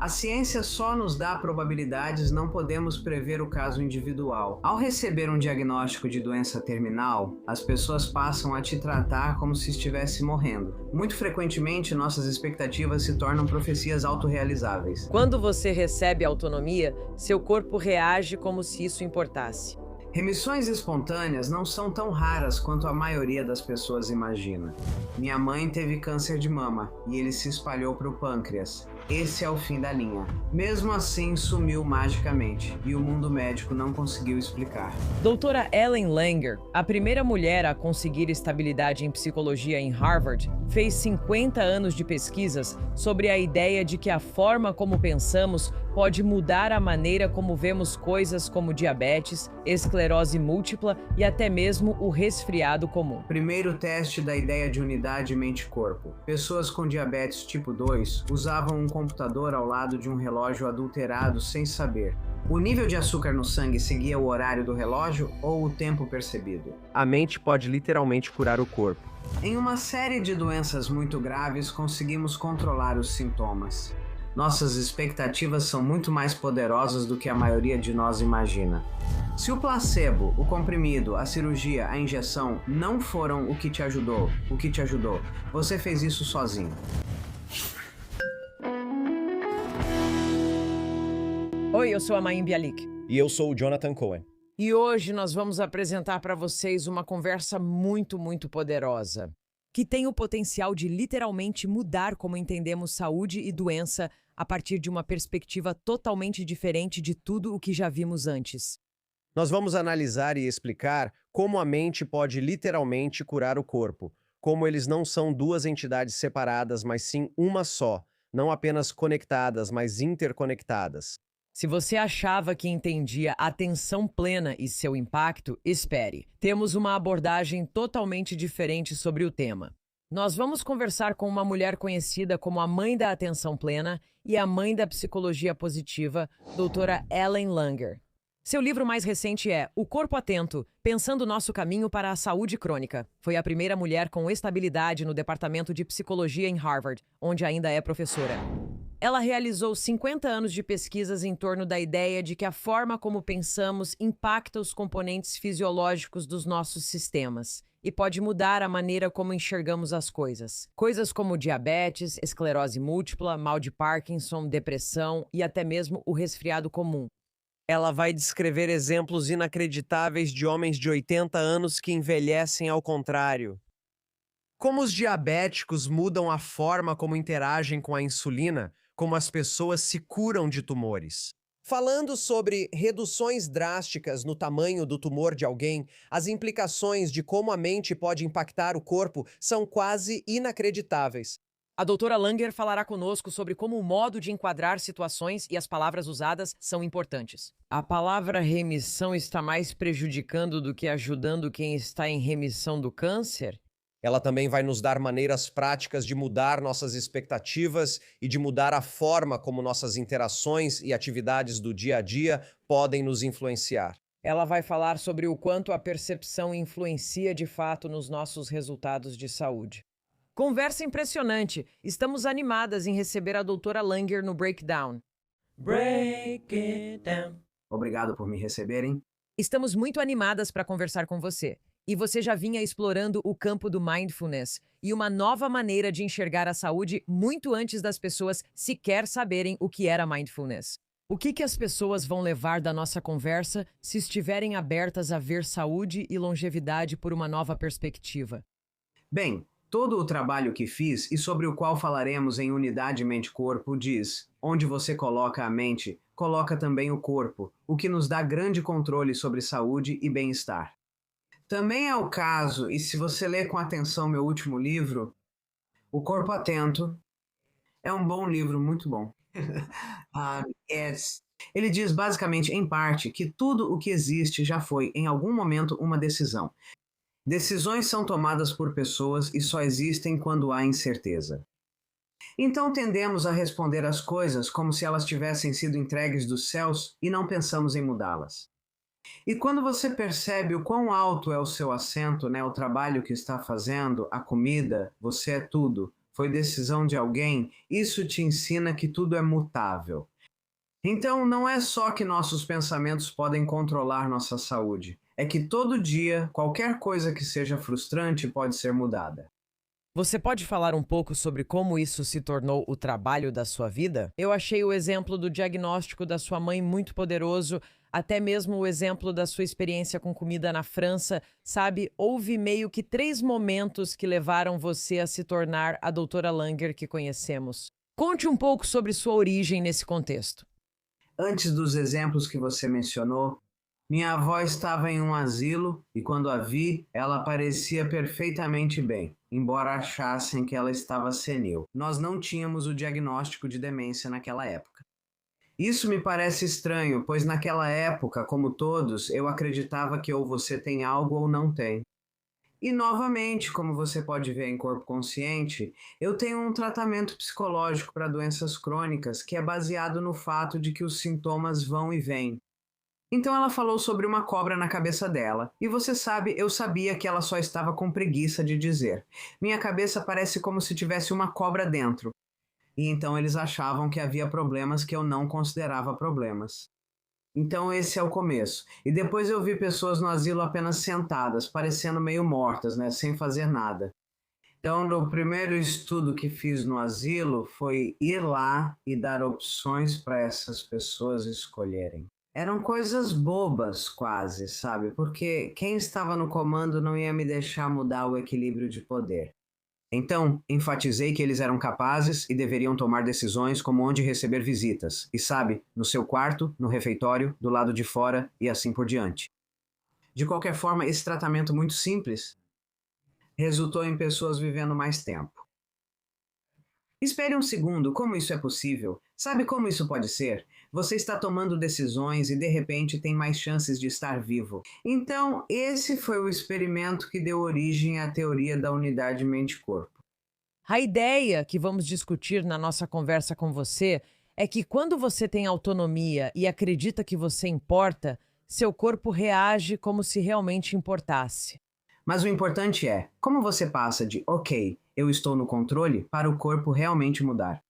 A ciência só nos dá probabilidades, não podemos prever o caso individual. Ao receber um diagnóstico de doença terminal, as pessoas passam a te tratar como se estivesse morrendo. Muito frequentemente, nossas expectativas se tornam profecias autorrealizáveis. Quando você recebe autonomia, seu corpo reage como se isso importasse. Remissões espontâneas não são tão raras quanto a maioria das pessoas imagina. Minha mãe teve câncer de mama e ele se espalhou para o pâncreas. Esse é o fim da linha. Mesmo assim, sumiu magicamente e o mundo médico não conseguiu explicar. Doutora Ellen Langer, a primeira mulher a conseguir estabilidade em psicologia em Harvard, fez 50 anos de pesquisas sobre a ideia de que a forma como pensamos pode mudar a maneira como vemos coisas como diabetes, esclerose múltipla e até mesmo o resfriado comum. Primeiro teste da ideia de unidade mente-corpo. Pessoas com diabetes tipo 2 usavam um computador ao lado de um relógio adulterado sem saber. O nível de açúcar no sangue seguia o horário do relógio ou o tempo percebido? A mente pode literalmente curar o corpo. Em uma série de doenças muito graves, conseguimos controlar os sintomas. Nossas expectativas são muito mais poderosas do que a maioria de nós imagina. Se o placebo, o comprimido, a cirurgia, a injeção não foram o que te ajudou, você fez isso sozinho. Oi, eu sou a Mayim Bialik. E eu sou o Jonathan Cohen. E hoje nós vamos apresentar para vocês uma conversa muito poderosa, que tem o potencial de literalmente mudar como entendemos saúde e doença a partir de uma perspectiva totalmente diferente de tudo o que já vimos antes. Nós vamos analisar e explicar como a mente pode literalmente curar o corpo, como eles não são duas entidades separadas, mas sim uma só, não apenas conectadas, mas interconectadas. Se você achava que entendia a atenção plena e seu impacto, espere. Temos uma abordagem totalmente diferente sobre o tema. Nós vamos conversar com uma mulher conhecida como a mãe da atenção plena e a mãe da psicologia positiva, doutora Ellen Langer. Seu livro mais recente é O Corpo Atento, Pensando Nosso Caminho para a Saúde Crônica. Foi a primeira mulher com estabilidade no departamento de psicologia em Harvard, onde ainda é professora. Ela realizou 50 anos de pesquisas em torno da ideia de que a forma como pensamos impacta os componentes fisiológicos dos nossos sistemas e pode mudar a maneira como enxergamos as coisas. Coisas como diabetes, esclerose múltipla, mal de Parkinson, depressão e até mesmo o resfriado comum. Ela vai descrever exemplos inacreditáveis de homens de 80 anos que envelhecem ao contrário. Como os diabéticos mudam a forma como interagem com a insulina, como as pessoas se curam de tumores. Falando sobre reduções drásticas no tamanho do tumor de alguém, as implicações de como a mente pode impactar o corpo são quase inacreditáveis. A doutora Langer falará conosco sobre como o modo de enquadrar situações e as palavras usadas são importantes. A palavra remissão está mais prejudicando do que ajudando quem está em remissão do câncer? Ela também vai nos dar maneiras práticas de mudar nossas expectativas e de mudar a forma como nossas interações e atividades do dia a dia podem nos influenciar. Ela vai falar sobre o quanto a percepção influencia de fato nos nossos resultados de saúde. Conversa impressionante! Estamos animadas em receber a doutora Langer no Breakdown. Break it down. Obrigado por me receberem. Estamos muito animadas para conversar com você. E você já vinha explorando o campo do mindfulness e uma nova maneira de enxergar a saúde muito antes das pessoas sequer saberem o que era mindfulness. O que as pessoas vão levar da nossa conversa se estiverem abertas a ver saúde e longevidade por uma nova perspectiva? Bem, todo o trabalho que fiz e sobre o qual falaremos em Unidade Mente-Corpo diz: onde você coloca a mente, coloca também o corpo, o que nos dá grande controle sobre saúde e bem-estar. Também é o caso, e se você ler com atenção meu último livro, O Corpo Atento, é um bom livro, muito bom. Ele diz basicamente, em parte, que tudo o que existe já foi, em algum momento, uma decisão. Decisões são tomadas por pessoas e só existem quando há incerteza. Então tendemos a responder às coisas como se elas tivessem sido entregues dos céus e não pensamos em mudá-las. E quando você percebe o quão alto é o seu assento, o trabalho que está fazendo, a comida, você é tudo, foi decisão de alguém, isso te ensina que tudo é mutável. Então, não é só que nossos pensamentos podem controlar nossa saúde, é que todo dia, qualquer coisa que seja frustrante pode ser mudada. Você pode falar um pouco sobre como isso se tornou o trabalho da sua vida? Eu achei o exemplo do diagnóstico da sua mãe muito poderoso, até mesmo o exemplo da sua experiência com comida na França. Sabe, houve meio que 3 momentos que levaram você a se tornar a doutora Langer que conhecemos. Conte um pouco sobre sua origem nesse contexto. Antes dos exemplos que você mencionou, minha avó estava em um asilo e quando a vi, ela parecia perfeitamente bem, embora achassem que ela estava senil. Nós não tínhamos o diagnóstico de demência naquela época. Isso me parece estranho, pois naquela época, como todos, eu acreditava que ou você tem algo ou não tem. E novamente, como você pode ver em Corpo Consciente, eu tenho um tratamento psicológico para doenças crônicas que é baseado no fato de que os sintomas vão e vêm. Então ela falou sobre uma cobra na cabeça dela. E você sabe, eu sabia que ela só estava com preguiça de dizer. Minha cabeça parece como se tivesse uma cobra dentro. E então eles achavam que havia problemas que eu não considerava problemas. Então esse é o começo. E depois eu vi pessoas no asilo apenas sentadas, parecendo meio mortas, né, sem fazer nada. Então, no primeiro estudo que fiz no asilo foi ir lá e dar opções para essas pessoas escolherem. Eram coisas bobas, quase, sabe? Porque quem estava no comando não ia me deixar mudar o equilíbrio de poder. Então, enfatizei que eles eram capazes e deveriam tomar decisões como onde receber visitas. E sabe, no seu quarto, no refeitório, do lado de fora e assim por diante. De qualquer forma, esse tratamento muito simples resultou em pessoas vivendo mais tempo. Espere um segundo, como isso é possível? Sabe como isso pode ser? Você está tomando decisões e de repente tem mais chances de estar vivo. Então, esse foi o experimento que deu origem à teoria da unidade mente-corpo. A ideia que vamos discutir na nossa conversa com você é que quando você tem autonomia e acredita que você importa, seu corpo reage como se realmente importasse. Mas o importante é, como você passa de ok, eu estou no controle, para o corpo realmente mudar.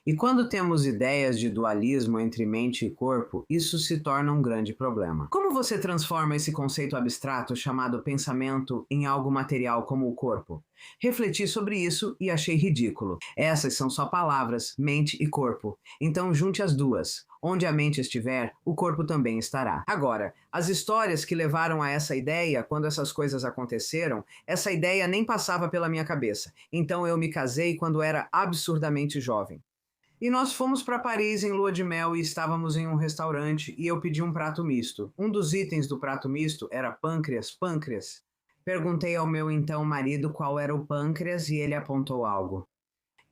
E quando temos ideias de dualismo entre mente e corpo, isso se torna um grande problema. Como você transforma esse conceito abstrato chamado pensamento em algo material como o corpo? Refleti sobre isso e achei ridículo. Essas são só palavras, mente e corpo. Então junte as duas. Onde a mente estiver, o corpo também estará. Agora, as histórias que levaram a essa ideia, quando essas coisas aconteceram, essa ideia nem passava pela minha cabeça. Então eu me casei quando era absurdamente jovem. E nós fomos para Paris em lua de mel e estávamos em um restaurante e eu pedi um prato misto. Um dos itens do prato misto era pâncreas. Perguntei ao meu então marido qual era o pâncreas e ele apontou algo.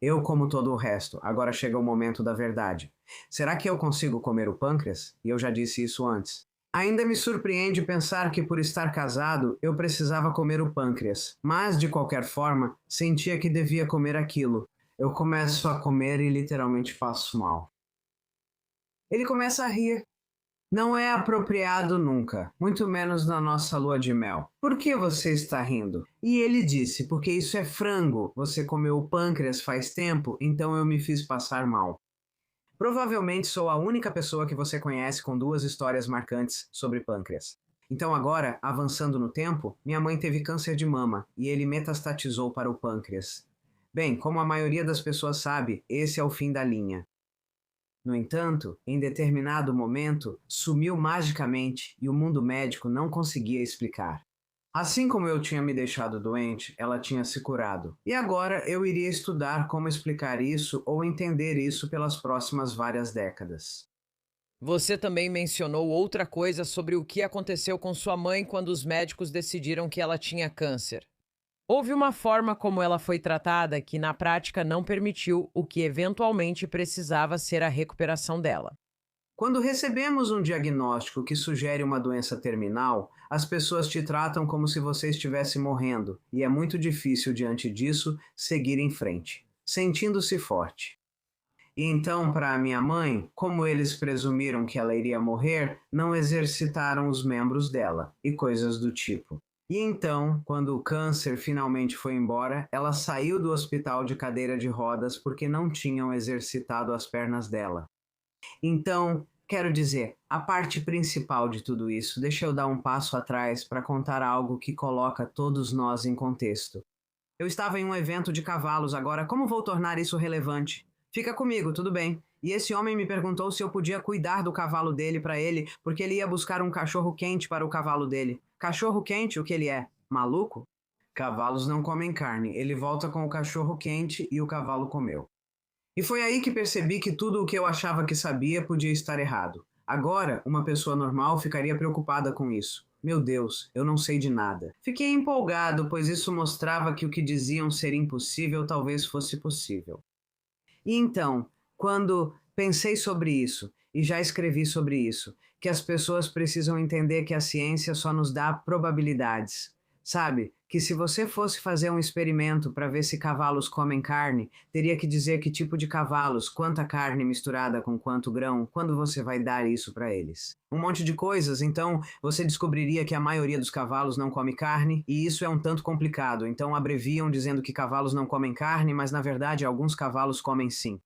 Eu como todo o resto, agora chega o momento da verdade. Será que eu consigo comer o pâncreas? E eu já disse isso antes. Ainda me surpreende pensar que por estar casado eu precisava comer o pâncreas, mas de qualquer forma sentia que devia comer aquilo. Eu começo a comer e literalmente passo mal. Ele começa a rir. Não é apropriado nunca, muito menos na nossa lua de mel. Por que você está rindo? E ele disse, porque isso é frango. Você comeu o pâncreas faz tempo, então eu me fiz passar mal. Provavelmente sou a única pessoa que você conhece com 2 histórias marcantes sobre pâncreas. Então agora, avançando no tempo, minha mãe teve câncer de mama e ele metastatizou para o pâncreas. Bem, como a maioria das pessoas sabe, esse é o fim da linha. No entanto, em determinado momento, sumiu magicamente e o mundo médico não conseguia explicar. Assim como eu tinha me deixado doente, ela tinha se curado. E agora eu iria estudar como explicar isso ou entender isso pelas próximas várias décadas. Você também mencionou outra coisa sobre o que aconteceu com sua mãe quando os médicos decidiram que ela tinha câncer. Houve uma forma como ela foi tratada que, na prática, não permitiu o que eventualmente precisava ser a recuperação dela. Quando recebemos um diagnóstico que sugere uma doença terminal, as pessoas te tratam como se você estivesse morrendo, e é muito difícil, diante disso, seguir em frente, sentindo-se forte. E então, para a minha mãe, como eles presumiram que ela iria morrer, não exercitaram os membros dela, e coisas do tipo. E então, quando o câncer finalmente foi embora, ela saiu do hospital de cadeira de rodas porque não tinham exercitado as pernas dela. Então, quero dizer, a parte principal de tudo isso, deixa eu dar um passo atrás para contar algo que coloca todos nós em contexto. Eu estava em um evento de cavalos agora, como vou tornar isso relevante? Fica comigo, tudo bem. E esse homem me perguntou se eu podia cuidar do cavalo dele para ele, porque ele ia buscar um cachorro quente para o cavalo dele. Cachorro quente, o que ele é? Maluco? Cavalos não comem carne. Ele volta com o cachorro quente e o cavalo comeu. E foi aí que percebi que tudo o que eu achava que sabia podia estar errado. Agora, uma pessoa normal ficaria preocupada com isso. Meu Deus, eu não sei de nada. Fiquei empolgado, pois isso mostrava que o que diziam ser impossível talvez fosse possível. E então, quando pensei sobre isso, e já escrevi sobre isso, que as pessoas precisam entender que a ciência só nos dá probabilidades. Sabe, que se você fosse fazer um experimento para ver se cavalos comem carne, teria que dizer que tipo de cavalos, quanta carne misturada com quanto grão, quando você vai dar isso para eles. Um monte de coisas, então você descobriria que a maioria dos cavalos não come carne, e isso é um tanto complicado, então abreviam dizendo que cavalos não comem carne, mas na verdade alguns cavalos comem sim.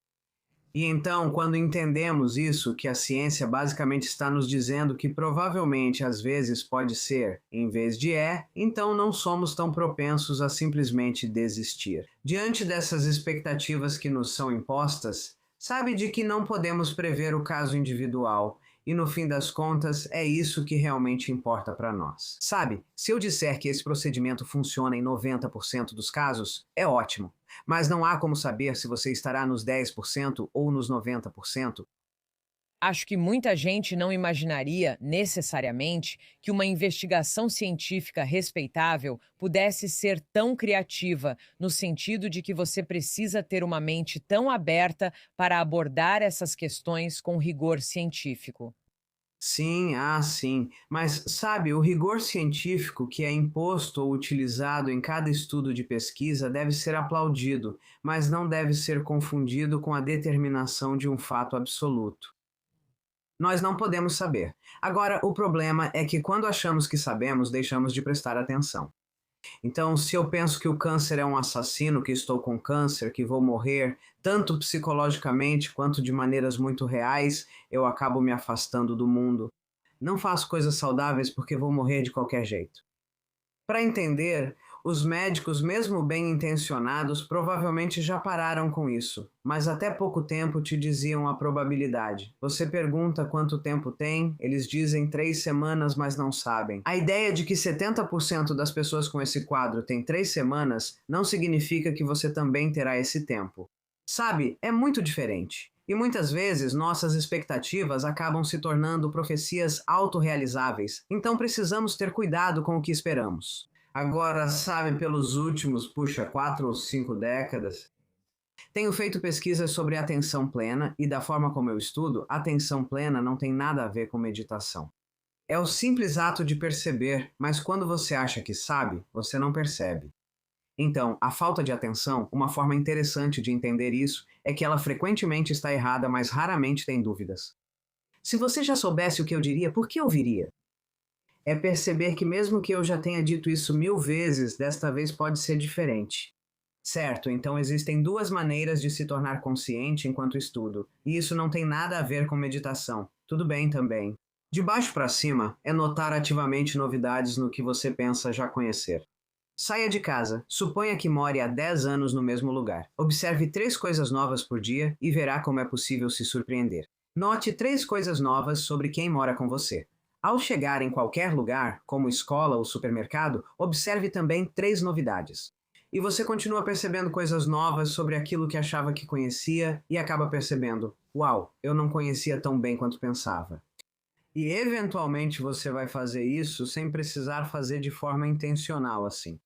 E então, quando entendemos isso, que a ciência basicamente está nos dizendo que provavelmente às vezes pode ser, em vez de é, então não somos tão propensos a simplesmente desistir. Diante dessas expectativas que nos são impostas, sabe de que não podemos prever o caso individual. E no fim das contas, é isso que realmente importa para nós. Sabe, se eu disser que esse procedimento funciona em 90% dos casos, é ótimo. Mas não há como saber se você estará nos 10% ou nos 90%. Acho que muita gente não imaginaria, necessariamente, que uma investigação científica respeitável pudesse ser tão criativa, no sentido de que você precisa ter uma mente tão aberta para abordar essas questões com rigor científico. Sim, sim. Mas sabe, o rigor científico que é imposto ou utilizado em cada estudo de pesquisa deve ser aplaudido, mas não deve ser confundido com a determinação de um fato absoluto. Nós não podemos saber. Agora, o problema é que quando achamos que sabemos, deixamos de prestar atenção. Então, se eu penso que o câncer é um assassino, que estou com câncer, que vou morrer, tanto psicologicamente quanto de maneiras muito reais, eu acabo me afastando do mundo. Não faço coisas saudáveis porque vou morrer de qualquer jeito. Para entender, os médicos, mesmo bem intencionados, provavelmente já pararam com isso, mas até pouco tempo te diziam a probabilidade. Você pergunta quanto tempo tem, eles dizem 3 semanas, mas não sabem. A ideia de que 70% das pessoas com esse quadro têm 3 semanas não significa que você também terá esse tempo. Sabe, é muito diferente. E muitas vezes nossas expectativas acabam se tornando profecias autorrealizáveis, então precisamos ter cuidado com o que esperamos. Agora, sabe, pelos últimos, 4 ou 5 décadas, tenho feito pesquisas sobre atenção plena e da forma como eu estudo, atenção plena não tem nada a ver com meditação. É o simples ato de perceber, mas quando você acha que sabe, você não percebe. Então, a falta de atenção, uma forma interessante de entender isso, é que ela frequentemente está errada, mas raramente tem dúvidas. Se você já soubesse o que eu diria, por que ouviria? É perceber que mesmo que eu já tenha dito isso 1000 vezes, desta vez pode ser diferente. Certo, então existem 2 maneiras de se tornar consciente enquanto estudo, e isso não tem nada a ver com meditação. Tudo bem também. De baixo para cima é notar ativamente novidades no que você pensa já conhecer. Saia de casa, suponha que more há 10 anos no mesmo lugar. Observe 3 coisas novas por dia e verá como é possível se surpreender. Note 3 coisas novas sobre quem mora com você. Ao chegar em qualquer lugar, como escola ou supermercado, observe também 3 novidades. E você continua percebendo coisas novas sobre aquilo que achava que conhecia e acaba percebendo: uau, eu não conhecia tão bem quanto pensava. E eventualmente você vai fazer isso sem precisar fazer de forma intencional assim.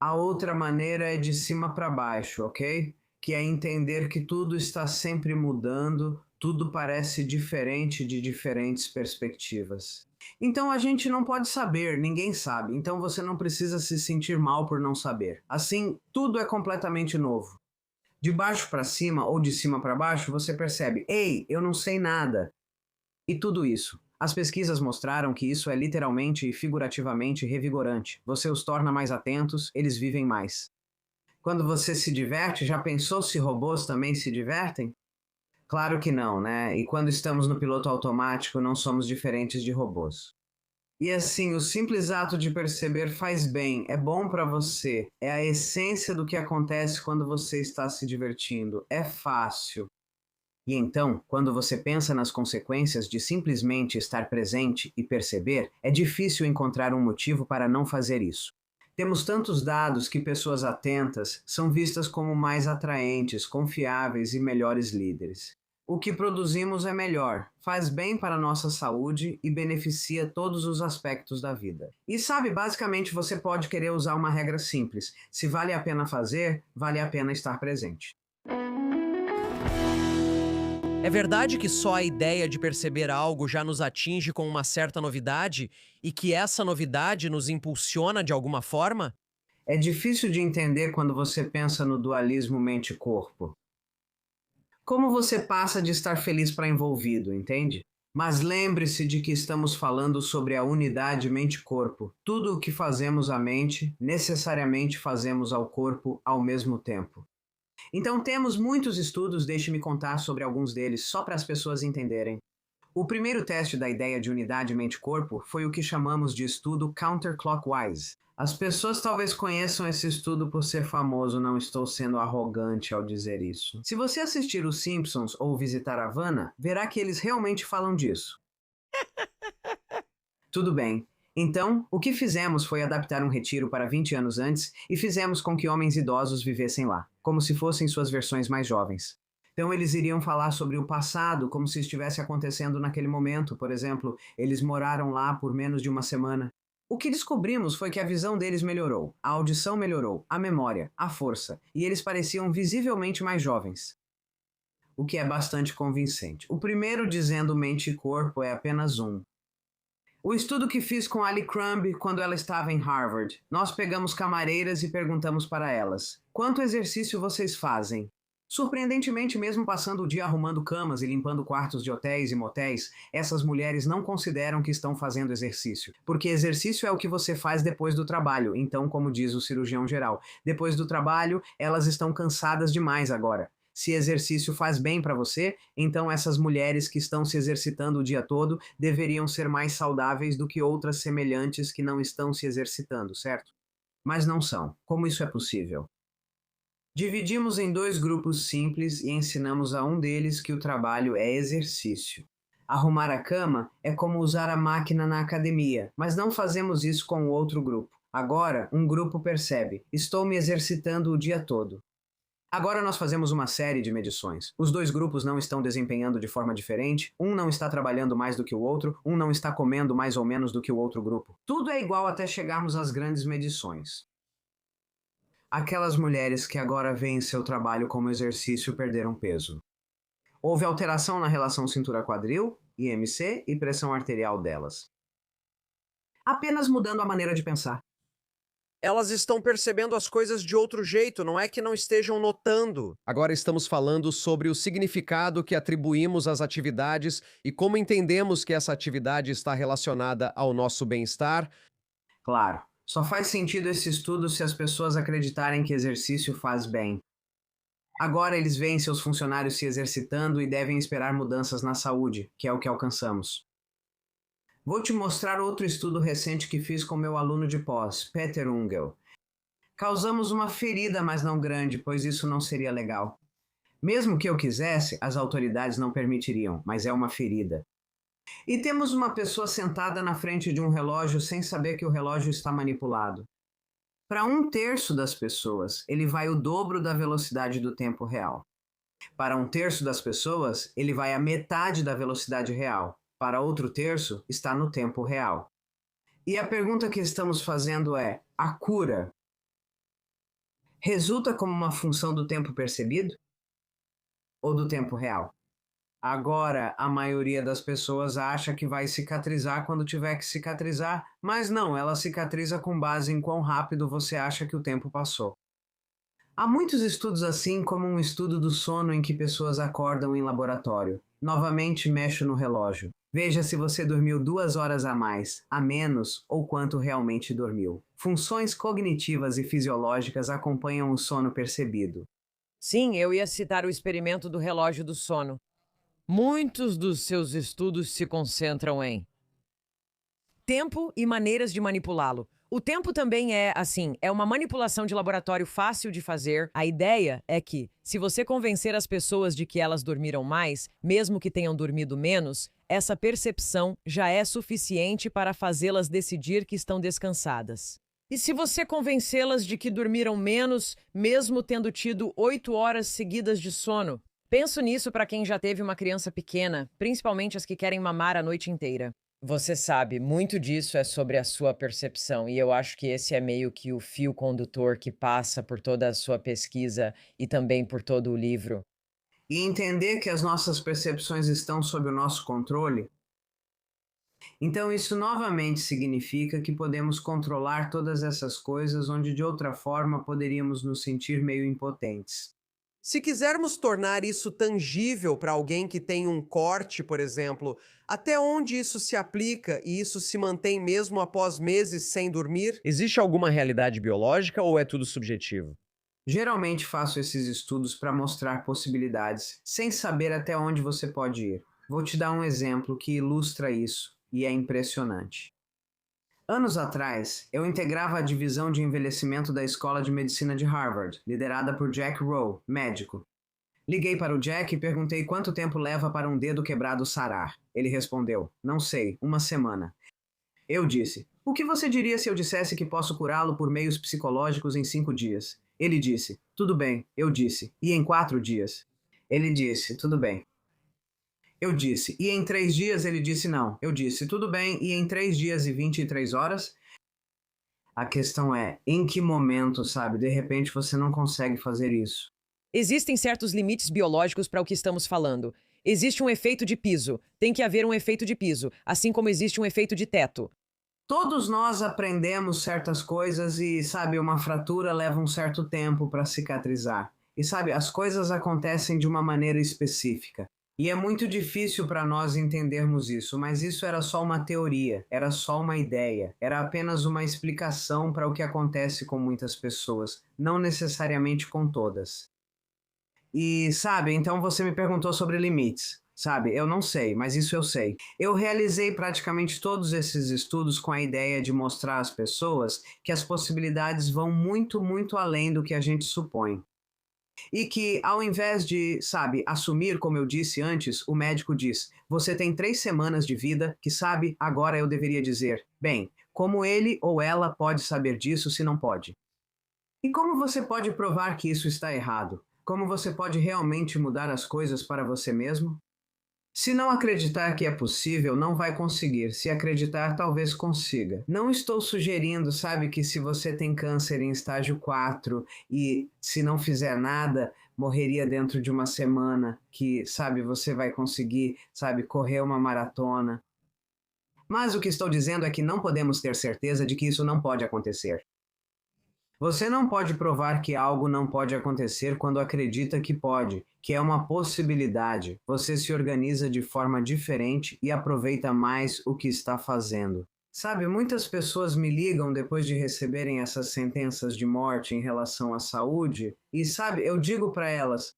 A outra maneira é de cima para baixo, ok? Que é entender que tudo está sempre mudando, tudo parece diferente de diferentes perspectivas. Então a gente não pode saber, ninguém sabe, então você não precisa se sentir mal por não saber. Assim, tudo é completamente novo. De baixo para cima ou de cima para baixo, você percebe: ei, eu não sei nada. E tudo isso. As pesquisas mostraram que isso é literalmente e figurativamente revigorante. Você os torna mais atentos, eles vivem mais. Quando você se diverte, já pensou se robôs também se divertem? Claro que não, né? E quando estamos no piloto automático, não somos diferentes de robôs. E assim, o simples ato de perceber faz bem, é bom para você, é a essência do que acontece quando você está se divertindo, é fácil. E então, quando você pensa nas consequências de simplesmente estar presente e perceber, é difícil encontrar um motivo para não fazer isso. Temos tantos dados que pessoas atentas são vistas como mais atraentes, confiáveis e melhores líderes. O que produzimos é melhor, faz bem para a nossa saúde e beneficia todos os aspectos da vida. E sabe, basicamente você pode querer usar uma regra simples. Se vale a pena fazer, vale a pena estar presente. É verdade que só a ideia de perceber algo já nos atinge com uma certa novidade e que essa novidade nos impulsiona de alguma forma? É difícil de entender quando você pensa no dualismo mente-corpo. Como você passa de estar feliz para envolvido, entende? Mas lembre-se de que estamos falando sobre a unidade mente-corpo. Tudo o que fazemos à mente, necessariamente fazemos ao corpo ao mesmo tempo. Então temos muitos estudos, deixe-me contar sobre alguns deles, só para as pessoas entenderem. O primeiro teste da ideia de unidade mente-corpo foi o que chamamos de estudo counterclockwise. As pessoas talvez conheçam esse estudo por ser famoso, não estou sendo arrogante ao dizer isso. Se você assistir Os Simpsons ou visitar Havana, verá que eles realmente falam disso. Tudo bem. Então, o que fizemos foi adaptar um retiro para 20 anos antes e fizemos com que homens idosos vivessem lá, como se fossem suas versões mais jovens. Então eles iriam falar sobre o passado, como se estivesse acontecendo naquele momento. Por exemplo, eles moraram lá por menos de uma semana. O que descobrimos foi que a visão deles melhorou, a audição melhorou, a memória, a força, e eles pareciam visivelmente mais jovens. O que é bastante convincente. O primeiro dizendo mente e corpo é apenas um. O estudo que fiz com Ali Crumb quando ela estava em Harvard, nós pegamos camareiras e perguntamos para elas: quanto exercício vocês fazem? Surpreendentemente, mesmo passando o dia arrumando camas e limpando quartos de hotéis e motéis, essas mulheres não consideram que estão fazendo exercício. Porque exercício é o que você faz depois do trabalho. Então, como diz o cirurgião geral, depois do trabalho, elas estão cansadas demais agora. Se exercício faz bem para você, então essas mulheres que estão se exercitando o dia todo deveriam ser mais saudáveis do que outras semelhantes que não estão se exercitando, certo? Mas não são. Como isso é possível? Dividimos em 2 grupos simples e ensinamos a um deles que o trabalho é exercício. Arrumar a cama é como usar a máquina na academia, mas não fazemos isso com o outro grupo. Agora, um grupo percebe: estou me exercitando o dia todo. Agora nós fazemos uma série de medições. Os 2 grupos não estão desempenhando de forma diferente, um não está trabalhando mais do que o outro, um não está comendo mais ou menos do que o outro grupo. Tudo é igual até chegarmos às grandes medições. Aquelas mulheres que agora veem seu trabalho como exercício perderam peso. Houve alteração na relação cintura-quadril, IMC e pressão arterial delas. Apenas mudando a maneira de pensar. Elas estão percebendo as coisas de outro jeito, não é que não estejam notando. Agora estamos falando sobre o significado que atribuímos às atividades e como entendemos que essa atividade está relacionada ao nosso bem-estar. Claro, só faz sentido esse estudo se as pessoas acreditarem que exercício faz bem. Agora eles veem seus funcionários se exercitando e devem esperar mudanças na saúde, que é o que alcançamos. Vou te mostrar outro estudo recente que fiz com meu aluno de pós, Peter Ungel. Causamos uma ferida, mas não grande, pois isso não seria legal. Mesmo que eu quisesse, as autoridades não permitiriam, mas é uma ferida. E temos uma pessoa sentada na frente de um relógio sem saber que o relógio está manipulado. Para 1/3 das pessoas, ele vai o dobro da velocidade do tempo real. Para 1/3 das pessoas, ele vai a metade da velocidade real. Para outro terço, está no tempo real. E a pergunta que estamos fazendo é: a cura resulta como uma função do tempo percebido? Ou do tempo real? Agora, a maioria das pessoas acha que vai cicatrizar quando tiver que cicatrizar, mas não, ela cicatriza com base em quão rápido você acha que o tempo passou. Há muitos estudos assim, como um estudo do sono em que pessoas acordam em laboratório. Novamente mexo no relógio. Veja se você dormiu 2 horas a mais, a menos ou quanto realmente dormiu. Funções cognitivas e fisiológicas acompanham o sono percebido. Sim, eu ia citar o experimento do relógio do sono. Muitos dos seus estudos se concentram em tempo e maneiras de manipulá-lo. O tempo também é uma manipulação de laboratório fácil de fazer. A ideia é que, se você convencer as pessoas de que elas dormiram mais, mesmo que tenham dormido menos, essa percepção já é suficiente para fazê-las decidir que estão descansadas. E se você convencê-las de que dormiram menos, mesmo tendo tido 8 horas seguidas de sono? Penso nisso para quem já teve uma criança pequena, principalmente as que querem mamar a noite inteira. Você sabe, muito disso é sobre a sua percepção, e eu acho que esse é meio que o fio condutor que passa por toda a sua pesquisa e também por todo o livro. E entender que as nossas percepções estão sob o nosso controle. Então, isso novamente significa que podemos controlar todas essas coisas onde de outra forma poderíamos nos sentir meio impotentes. Se quisermos tornar isso tangível para alguém que tem um corte, por exemplo, até onde isso se aplica e isso se mantém mesmo após meses sem dormir? Existe alguma realidade biológica ou é tudo subjetivo? Geralmente faço esses estudos para mostrar possibilidades, sem saber até onde você pode ir. Vou te dar um exemplo que ilustra isso, e é impressionante. Anos atrás, eu integrava a divisão de envelhecimento da Escola de Medicina de Harvard, liderada por Jack Rowe, médico. Liguei para o Jack e perguntei quanto tempo leva para um dedo quebrado sarar. Ele respondeu, não sei, uma semana. Eu disse, o que você diria se eu dissesse que posso curá-lo por meios psicológicos em 5 dias? Ele disse, tudo bem, eu disse, e em 4 dias? Ele disse, tudo bem. Eu disse, e em 3 dias? Ele disse não. Eu disse, tudo bem, e em 3 dias e 23 horas? A questão é, em que momento, sabe? De repente você não consegue fazer isso. Existem certos limites biológicos para o que estamos falando. Existe um efeito de piso. Tem que haver um efeito de piso, assim como existe um efeito de teto. Todos nós aprendemos certas coisas e, sabe, uma fratura leva um certo tempo para cicatrizar. E, sabe, as coisas acontecem de uma maneira específica. E é muito difícil para nós entendermos isso, mas isso era só uma teoria, era só uma ideia, era apenas uma explicação para o que acontece com muitas pessoas, não necessariamente com todas. E, sabe, então você me perguntou sobre limites. Sabe, eu não sei, mas isso eu sei. Eu realizei praticamente todos esses estudos com a ideia de mostrar às pessoas que as possibilidades vão muito, muito além do que a gente supõe. E que, ao invés de, sabe, assumir, como eu disse antes, o médico diz, você tem 3 semanas de vida, que sabe, agora eu deveria dizer, bem, como ele ou ela pode saber disso se não pode? E como você pode provar que isso está errado? Como você pode realmente mudar as coisas para você mesmo? Se não acreditar que é possível, não vai conseguir. Se acreditar, talvez consiga. Não estou sugerindo, sabe, que se você tem câncer em estágio 4 e se não fizer nada, morreria dentro de uma semana, que, sabe, você vai conseguir, sabe, correr uma maratona. Mas o que estou dizendo é que não podemos ter certeza de que isso não pode acontecer. Você não pode provar que algo não pode acontecer quando acredita que pode, que é uma possibilidade. Você se organiza de forma diferente e aproveita mais o que está fazendo. Sabe, muitas pessoas me ligam depois de receberem essas sentenças de morte em relação à saúde e, sabe, eu digo para elas,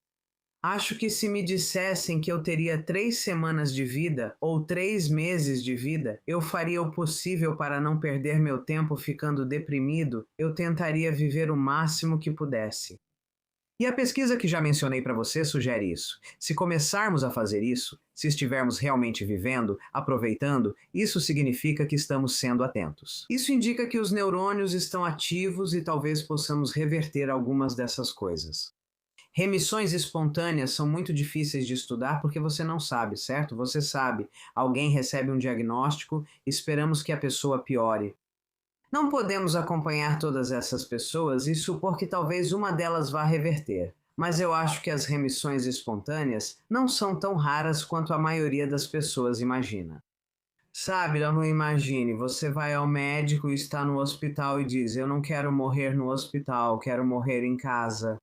acho que se me dissessem que eu teria 3 semanas de vida ou 3 meses de vida, eu faria o possível para não perder meu tempo ficando deprimido, eu tentaria viver o máximo que pudesse. E a pesquisa que já mencionei para você sugere isso. Se começarmos a fazer isso, se estivermos realmente vivendo, aproveitando, isso significa que estamos sendo atentos. Isso indica que os neurônios estão ativos e talvez possamos reverter algumas dessas coisas. Remissões espontâneas são muito difíceis de estudar porque você não sabe, certo? Você sabe, alguém recebe um diagnóstico, esperamos que a pessoa piore. Não podemos acompanhar todas essas pessoas e supor que talvez uma delas vá reverter, mas eu acho que as remissões espontâneas não são tão raras quanto a maioria das pessoas imagina. Sabe, não imagine, você vai ao médico e está no hospital e diz, eu não quero morrer no hospital, quero morrer em casa.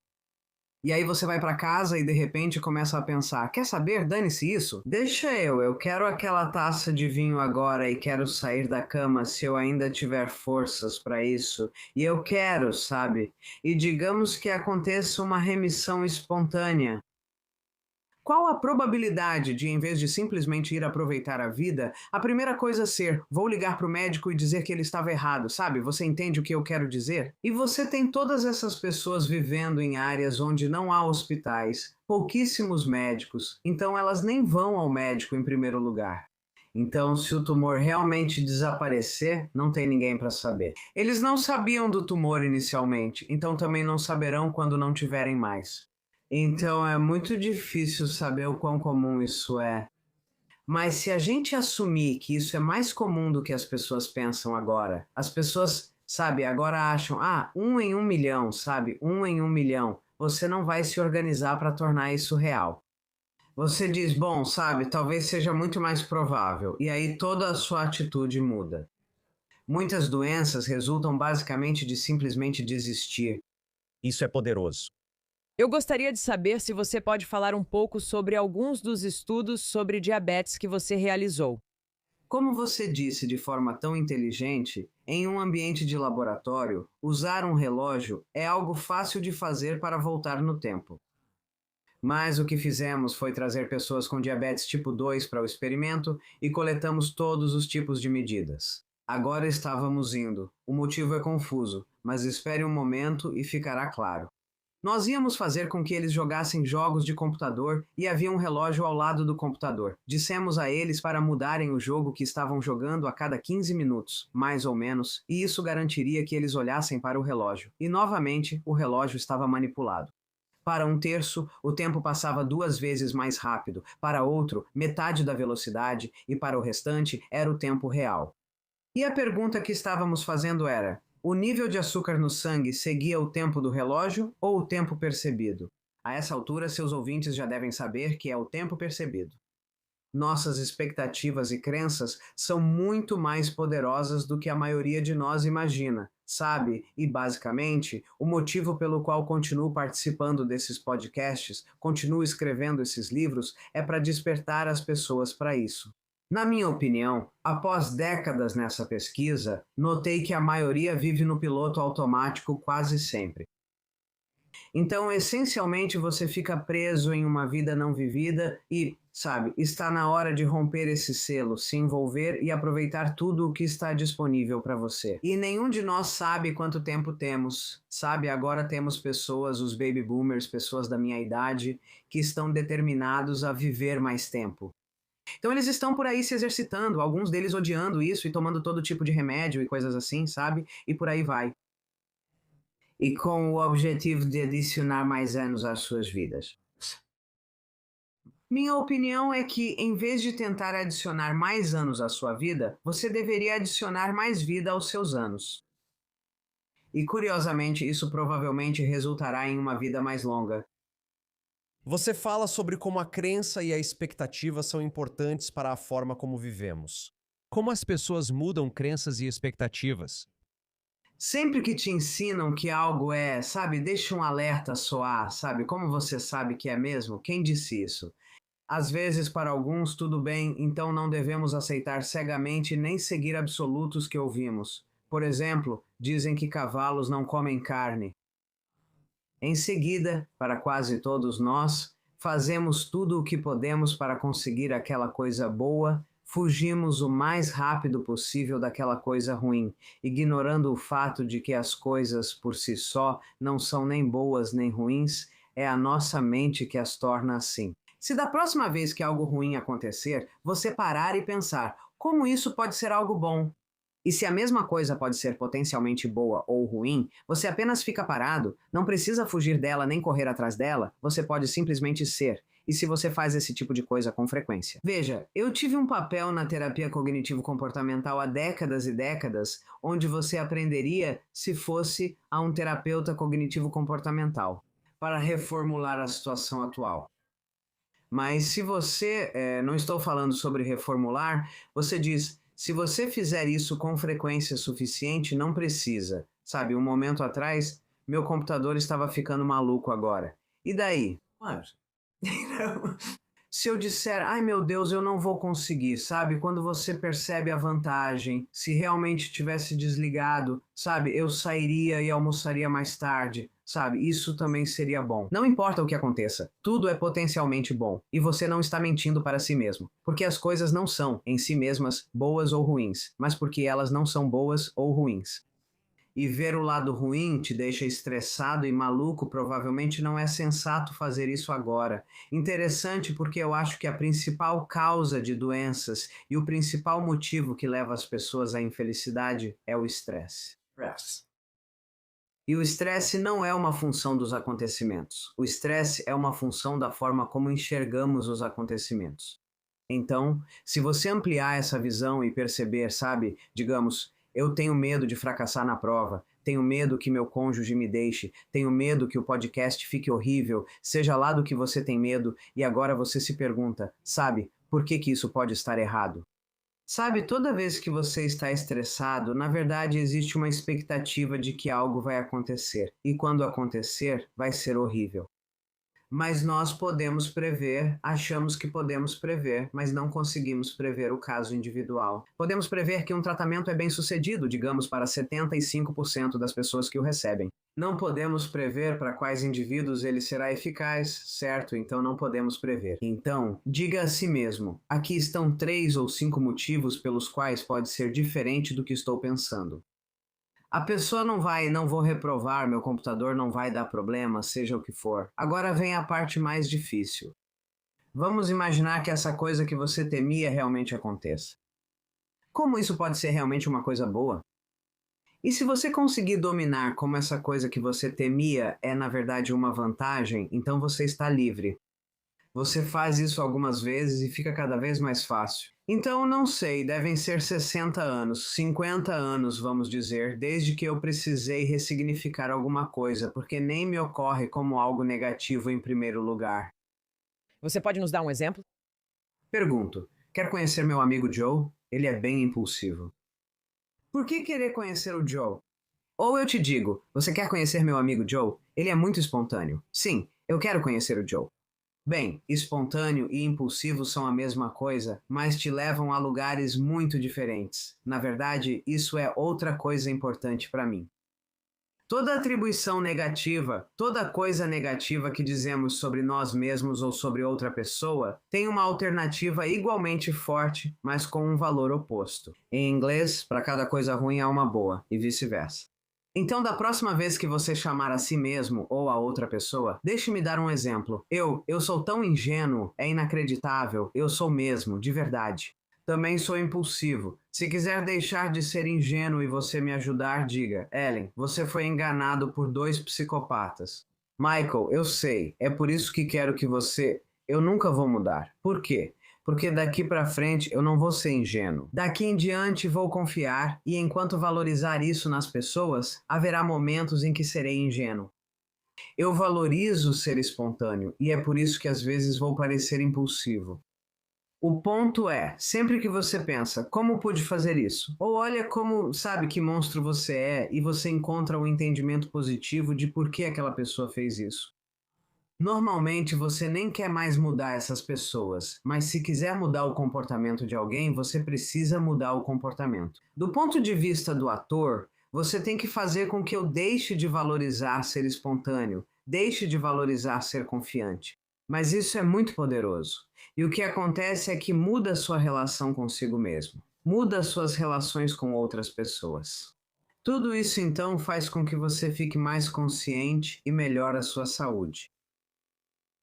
E aí você vai pra casa e de repente começa a pensar, quer saber? Dane-se isso. Deixa eu quero aquela taça de vinho agora e quero sair da cama se eu ainda tiver forças pra isso. E eu quero, sabe? E digamos que aconteça uma remissão espontânea. Qual a probabilidade de, em vez de simplesmente ir aproveitar a vida, a primeira coisa ser, vou ligar para o médico e dizer que ele estava errado, sabe? Você entende o que eu quero dizer? E você tem todas essas pessoas vivendo em áreas onde não há hospitais, pouquíssimos médicos, então elas nem vão ao médico em primeiro lugar. Então, se o tumor realmente desaparecer, não tem ninguém para saber. Eles não sabiam do tumor inicialmente, então também não saberão quando não tiverem mais. Então é muito difícil saber o quão comum isso é. Mas se a gente assumir que isso é mais comum do que as pessoas pensam agora, as pessoas, sabe, agora acham, 1 em 1 milhão, sabe, 1 em 1 milhão, você não vai se organizar para tornar isso real. Você diz, bom, sabe, talvez seja muito mais provável, e aí toda a sua atitude muda. Muitas doenças resultam basicamente de simplesmente desistir. Isso é poderoso. Eu gostaria de saber se você pode falar um pouco sobre alguns dos estudos sobre diabetes que você realizou. Como você disse de forma tão inteligente, em um ambiente de laboratório, usar um relógio é algo fácil de fazer para voltar no tempo. Mas o que fizemos foi trazer pessoas com diabetes tipo 2 para o experimento e coletamos todos os tipos de medidas. Agora estávamos indo. O motivo é confuso, mas espere um momento e ficará claro. Nós íamos fazer com que eles jogassem jogos de computador e havia um relógio ao lado do computador. Dissemos a eles para mudarem o jogo que estavam jogando a cada 15 minutos, mais ou menos, e isso garantiria que eles olhassem para o relógio. E novamente, o relógio estava manipulado. Para um terço, o tempo passava 2 vezes mais rápido, para outro, metade da velocidade, e para o restante, era o tempo real. E a pergunta que estávamos fazendo era: o nível de açúcar no sangue seguia o tempo do relógio ou o tempo percebido? A essa altura, seus ouvintes já devem saber que é o tempo percebido. Nossas expectativas e crenças são muito mais poderosas do que a maioria de nós imagina, sabe? E, basicamente, o motivo pelo qual continuo participando desses podcasts, continuo escrevendo esses livros, é para despertar as pessoas para isso. Na minha opinião, após décadas nessa pesquisa, notei que a maioria vive no piloto automático quase sempre. Então, essencialmente, você fica preso em uma vida não vivida e, sabe, está na hora de romper esse selo, se envolver e aproveitar tudo o que está disponível para você. E nenhum de nós sabe quanto tempo temos. Sabe, agora temos pessoas, os baby boomers, pessoas da minha idade, que estão determinados a viver mais tempo. Então eles estão por aí se exercitando, alguns deles odiando isso e tomando todo tipo de remédio e coisas assim, sabe? E por aí vai. E com o objetivo de adicionar mais anos às suas vidas. Minha opinião é que, em vez de tentar adicionar mais anos à sua vida, você deveria adicionar mais vida aos seus anos. E curiosamente, isso provavelmente resultará em uma vida mais longa. Você fala sobre como a crença e a expectativa são importantes para a forma como vivemos. Como as pessoas mudam crenças e expectativas? Sempre que te ensinam que algo é, sabe, deixa um alerta soar, sabe? Como você sabe que é mesmo? Quem disse isso? Às vezes, para alguns, tudo bem, então não devemos aceitar cegamente nem seguir absolutos que ouvimos. Por exemplo, dizem que cavalos não comem carne. Em seguida, para quase todos nós, fazemos tudo o que podemos para conseguir aquela coisa boa, fugimos o mais rápido possível daquela coisa ruim, ignorando o fato de que as coisas por si só não são nem boas nem ruins, é a nossa mente que as torna assim. Se da próxima vez que algo ruim acontecer, você parar e pensar, como isso pode ser algo bom? E se a mesma coisa pode ser potencialmente boa ou ruim, você apenas fica parado, não precisa fugir dela nem correr atrás dela, você pode simplesmente ser. E se você faz esse tipo de coisa com frequência. Veja, eu tive um papel na terapia cognitivo-comportamental há décadas e décadas, onde você aprenderia se fosse a um terapeuta cognitivo-comportamental, para reformular a situação atual. Mas se você, não estou falando sobre reformular, você diz, se você fizer isso com frequência suficiente, não precisa. Sabe, um momento atrás, meu computador estava ficando maluco agora. E daí? Mas, se eu disser, ai meu Deus, eu não vou conseguir, sabe? Quando você percebe a vantagem, se realmente tivesse desligado, sabe? Eu sairia e almoçaria mais tarde, sabe? Isso também seria bom. Não importa o que aconteça, tudo é potencialmente bom. E você não está mentindo para si mesmo. Porque as coisas não são, em si mesmas, boas ou ruins, mas porque elas não são boas ou ruins. E ver o lado ruim te deixa estressado e maluco, provavelmente não é sensato fazer isso agora. Interessante porque eu acho que a principal causa de doenças e o principal motivo que leva as pessoas à infelicidade é o estresse. E o estresse não é uma função dos acontecimentos. O estresse é uma função da forma como enxergamos os acontecimentos. Então, se você ampliar essa visão e perceber, sabe, digamos, eu tenho medo de fracassar na prova, tenho medo que meu cônjuge me deixe, tenho medo que o podcast fique horrível, seja lá do que você tem medo, e agora você se pergunta, sabe, por que que isso pode estar errado? Sabe, toda vez que você está estressado, na verdade existe uma expectativa de que algo vai acontecer, e quando acontecer, vai ser horrível. Mas nós podemos prever, achamos que podemos prever, mas não conseguimos prever o caso individual. Podemos prever que um tratamento é bem-sucedido, digamos, para 75% das pessoas que o recebem. Não podemos prever para quais indivíduos ele será eficaz, certo? Então não podemos prever. Então, diga a si mesmo: aqui estão 3 ou 5 motivos pelos quais pode ser diferente do que estou pensando. A pessoa não vou reprovar, meu computador não vai dar problema, seja o que for. Agora vem a parte mais difícil. Vamos imaginar que essa coisa que você temia realmente aconteça. Como isso pode ser realmente uma coisa boa? E se você conseguir dominar como essa coisa que você temia é na verdade uma vantagem, então você está livre. Você faz isso algumas vezes e fica cada vez mais fácil. Então, não sei, devem ser 60 anos, 50 anos, vamos dizer, desde que eu precisei ressignificar alguma coisa, porque nem me ocorre como algo negativo em primeiro lugar. Você pode nos dar um exemplo? Pergunto, quer conhecer meu amigo Joe? Ele é bem impulsivo. Por que querer conhecer o Joe? Ou eu te digo, você quer conhecer meu amigo Joe? Ele é muito espontâneo. Sim, eu quero conhecer o Joe. Bem, espontâneo e impulsivo são a mesma coisa, mas te levam a lugares muito diferentes. Na verdade, isso é outra coisa importante para mim. Toda atribuição negativa, toda coisa negativa que dizemos sobre nós mesmos ou sobre outra pessoa, tem uma alternativa igualmente forte, mas com um valor oposto. Em inglês, para cada coisa ruim há uma boa, e vice-versa. Então, da próxima vez que você chamar a si mesmo ou a outra pessoa, deixe-me dar um exemplo. Eu sou tão ingênuo, é inacreditável, eu sou mesmo, de verdade. Também sou impulsivo. Se quiser deixar de ser ingênuo e você me ajudar, diga: Ellen, você foi enganado por 2 psicopatas. Michael, eu sei, é por isso que quero que você... Eu nunca vou mudar. Por quê? Porque daqui para frente eu não vou ser ingênuo. Daqui em diante vou confiar e enquanto valorizar isso nas pessoas, haverá momentos em que serei ingênuo. Eu valorizo ser espontâneo e é por isso que às vezes vou parecer impulsivo. O ponto é, sempre que você pensa, como pude fazer isso? Ou olha como, sabe que monstro você é e você encontra um entendimento positivo de por que aquela pessoa fez isso. Normalmente você nem quer mais mudar essas pessoas, mas se quiser mudar o comportamento de alguém, você precisa mudar o comportamento. Do ponto de vista do ator, você tem que fazer com que eu deixe de valorizar ser espontâneo, deixe de valorizar ser confiante. Mas isso é muito poderoso. E o que acontece é que muda a sua relação consigo mesmo, muda as suas relações com outras pessoas. Tudo isso então faz com que você fique mais consciente e melhore a sua saúde.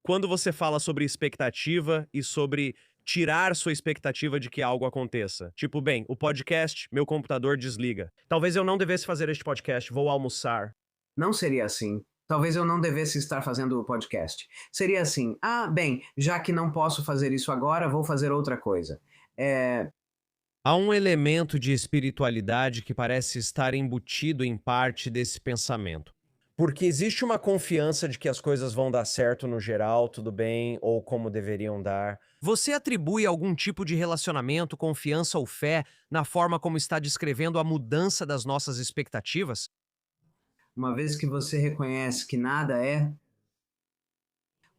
Quando você fala sobre expectativa e sobre tirar sua expectativa de que algo aconteça. Tipo, bem, o podcast, meu computador desliga. Talvez eu não devesse fazer este podcast, vou almoçar. Não seria assim. Talvez eu não devesse estar fazendo o podcast. Seria assim, bem, já que não posso fazer isso agora, vou fazer outra coisa. Há um elemento de espiritualidade que parece estar embutido em parte desse pensamento. Porque existe uma confiança de que as coisas vão dar certo no geral, tudo bem, ou como deveriam dar. Você atribui algum tipo de relacionamento, confiança ou fé na forma como está descrevendo a mudança das nossas expectativas? Uma vez que você reconhece que nada é,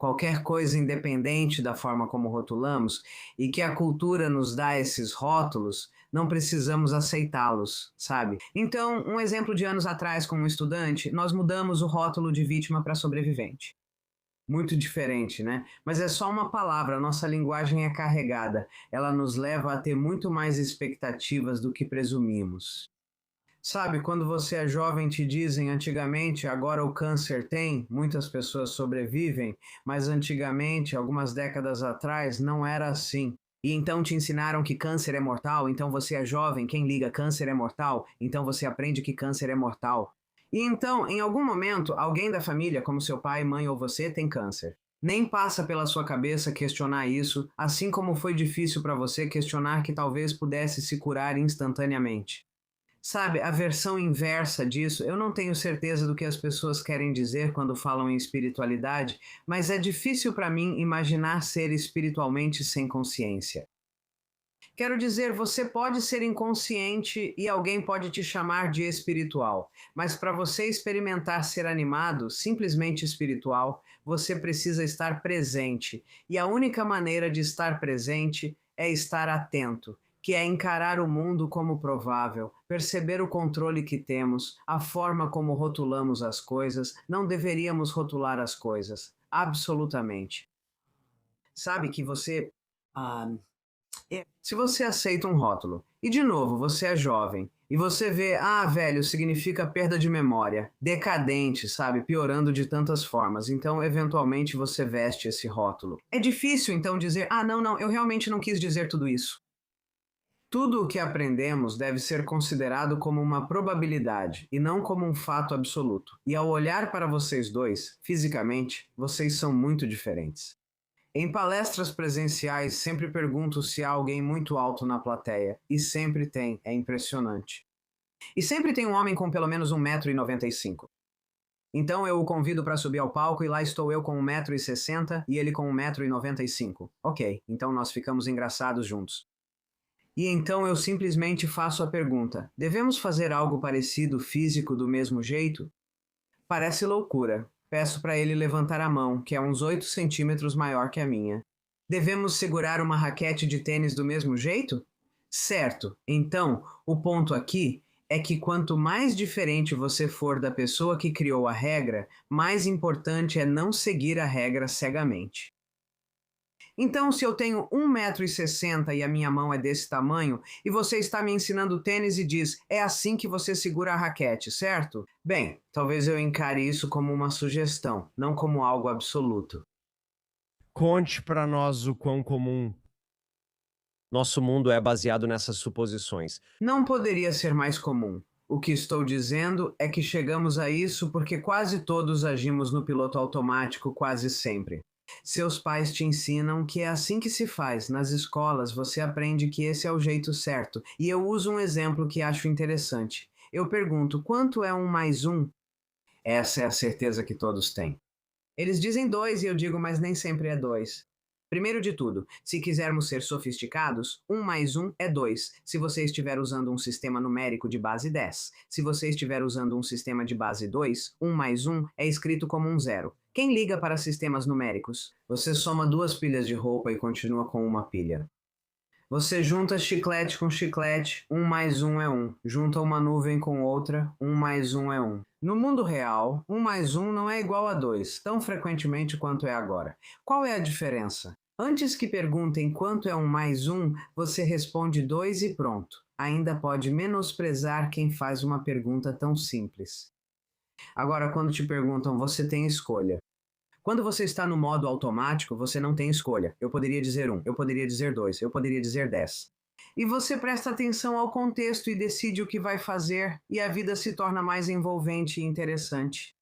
qualquer coisa independente da forma como rotulamos, e que a cultura nos dá esses rótulos, não precisamos aceitá-los, sabe? Então, um exemplo de anos atrás com um estudante, nós mudamos o rótulo de vítima para sobrevivente. Muito diferente, né? Mas é só uma palavra, a nossa linguagem é carregada. Ela nos leva a ter muito mais expectativas do que presumimos. Sabe, quando você é jovem, te dizem antigamente, agora o câncer tem, muitas pessoas sobrevivem, mas antigamente, algumas décadas atrás, não era assim. E então te ensinaram que câncer é mortal, então você é jovem, quem liga câncer é mortal, então você aprende que câncer é mortal. E então, em algum momento, alguém da família, como seu pai, mãe ou você, tem câncer. Nem passa pela sua cabeça questionar isso, assim como foi difícil para você questionar que talvez pudesse se curar instantaneamente. Sabe, a versão inversa disso, eu não tenho certeza do que as pessoas querem dizer quando falam em espiritualidade, mas é difícil para mim imaginar ser espiritualmente sem consciência. Quero dizer, você pode ser inconsciente e alguém pode te chamar de espiritual, mas para você experimentar ser animado, simplesmente espiritual, você precisa estar presente. E a única maneira de estar presente é estar atento, que é encarar o mundo como provável, perceber o controle que temos, a forma como rotulamos as coisas. Não deveríamos rotular as coisas, absolutamente. Sabe que você. Se você aceita um rótulo, e de novo, você é jovem, e você vê, velho, significa perda de memória, decadente, sabe, piorando de tantas formas, então eventualmente você veste esse rótulo. É difícil então dizer, não, eu realmente não quis dizer tudo isso. Tudo o que aprendemos deve ser considerado como uma probabilidade e não como um fato absoluto. E ao olhar para vocês dois, fisicamente, vocês são muito diferentes. Em palestras presenciais, sempre pergunto se há alguém muito alto na plateia. E sempre tem, é impressionante. E sempre tem um homem com pelo menos 1,95 m. Então eu o convido para subir ao palco e lá estou eu com 1,60 m e ele com 1,95 m. Ok, então nós ficamos engraçados juntos. E então eu simplesmente faço a pergunta: devemos fazer algo parecido físico do mesmo jeito? Parece loucura. Peço para ele levantar a mão, que é uns 8 centímetros maior que a minha. Devemos segurar uma raquete de tênis do mesmo jeito? Certo. Então, o ponto aqui é que quanto mais diferente você for da pessoa que criou a regra, mais importante é não seguir a regra cegamente. Então, se eu tenho 1,60 m e a minha mão é desse tamanho, e você está me ensinando tênis e diz, é assim que você segura a raquete, certo? Bem, talvez eu encare isso como uma sugestão, não como algo absoluto. Conte para nós o quão comum nosso mundo é baseado nessas suposições. Não poderia ser mais comum. O que estou dizendo é que chegamos a isso porque quase todos agimos no piloto automático quase sempre. Seus pais te ensinam que é assim que se faz. Nas escolas, você aprende que esse é o jeito certo. E eu uso um exemplo que acho interessante. Eu pergunto, quanto é 1 mais 1? Essa é a certeza que todos têm. Eles dizem 2 e eu digo, mas nem sempre é 2. Primeiro de tudo, se quisermos ser sofisticados, 1 mais 1 é 2, se você estiver usando um sistema numérico de base 10. Se você estiver usando um sistema de base 2, 1 mais 1 é escrito como um 0. Quem liga para sistemas numéricos? Você soma 2 pilhas de roupa e continua com uma pilha. Você junta chiclete com chiclete, 1 mais 1 é 1. Junta uma nuvem com outra, 1 mais 1 é 1. No mundo real, 1 mais 1 não é igual a 2, tão frequentemente quanto é agora. Qual é a diferença? Antes que perguntem quanto é 1 mais 1, você responde 2 e pronto. Ainda pode menosprezar quem faz uma pergunta tão simples. Agora, quando te perguntam, você tem escolha. Quando você está no modo automático, você não tem escolha. Eu poderia dizer 1, eu poderia dizer 2, eu poderia dizer 10. E você presta atenção ao contexto e decide o que vai fazer, e a vida se torna mais envolvente e interessante.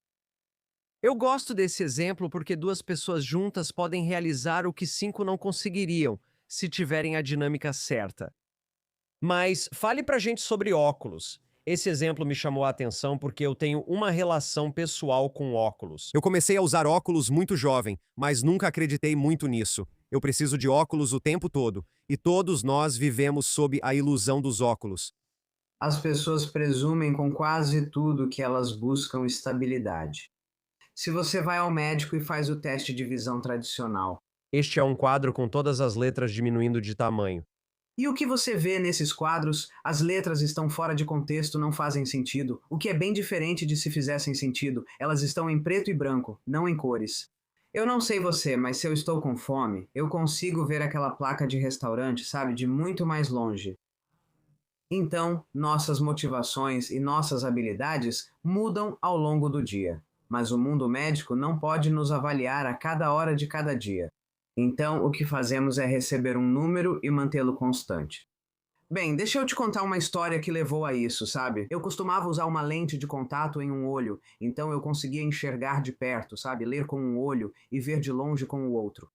Eu gosto desse exemplo porque 2 pessoas juntas podem realizar o que 5 não conseguiriam, se tiverem a dinâmica certa. Mas fale pra gente sobre óculos. Esse exemplo me chamou a atenção porque eu tenho uma relação pessoal com óculos. Eu comecei a usar óculos muito jovem, mas nunca acreditei muito nisso. Eu preciso de óculos o tempo todo, e todos nós vivemos sob a ilusão dos óculos. As pessoas presumem com quase tudo que elas buscam estabilidade. Se você vai ao médico e faz o teste de visão tradicional. Este é um quadro com todas as letras diminuindo de tamanho. E o que você vê nesses quadros? As letras estão fora de contexto, não fazem sentido, o que é bem diferente de se fizessem sentido. Elas estão em preto e branco, não em cores. Eu não sei você, mas se eu estou com fome, eu consigo ver aquela placa de restaurante, sabe, de muito mais longe. Então, nossas motivações e nossas habilidades mudam ao longo do dia. Mas o mundo médico não pode nos avaliar a cada hora de cada dia. Então, o que fazemos é receber um número e mantê-lo constante. Bem, deixa eu te contar uma história que levou a isso, sabe? Eu costumava usar uma lente de contato em um olho, então eu conseguia enxergar de perto, sabe? Ler com um olho e ver de longe com o outro.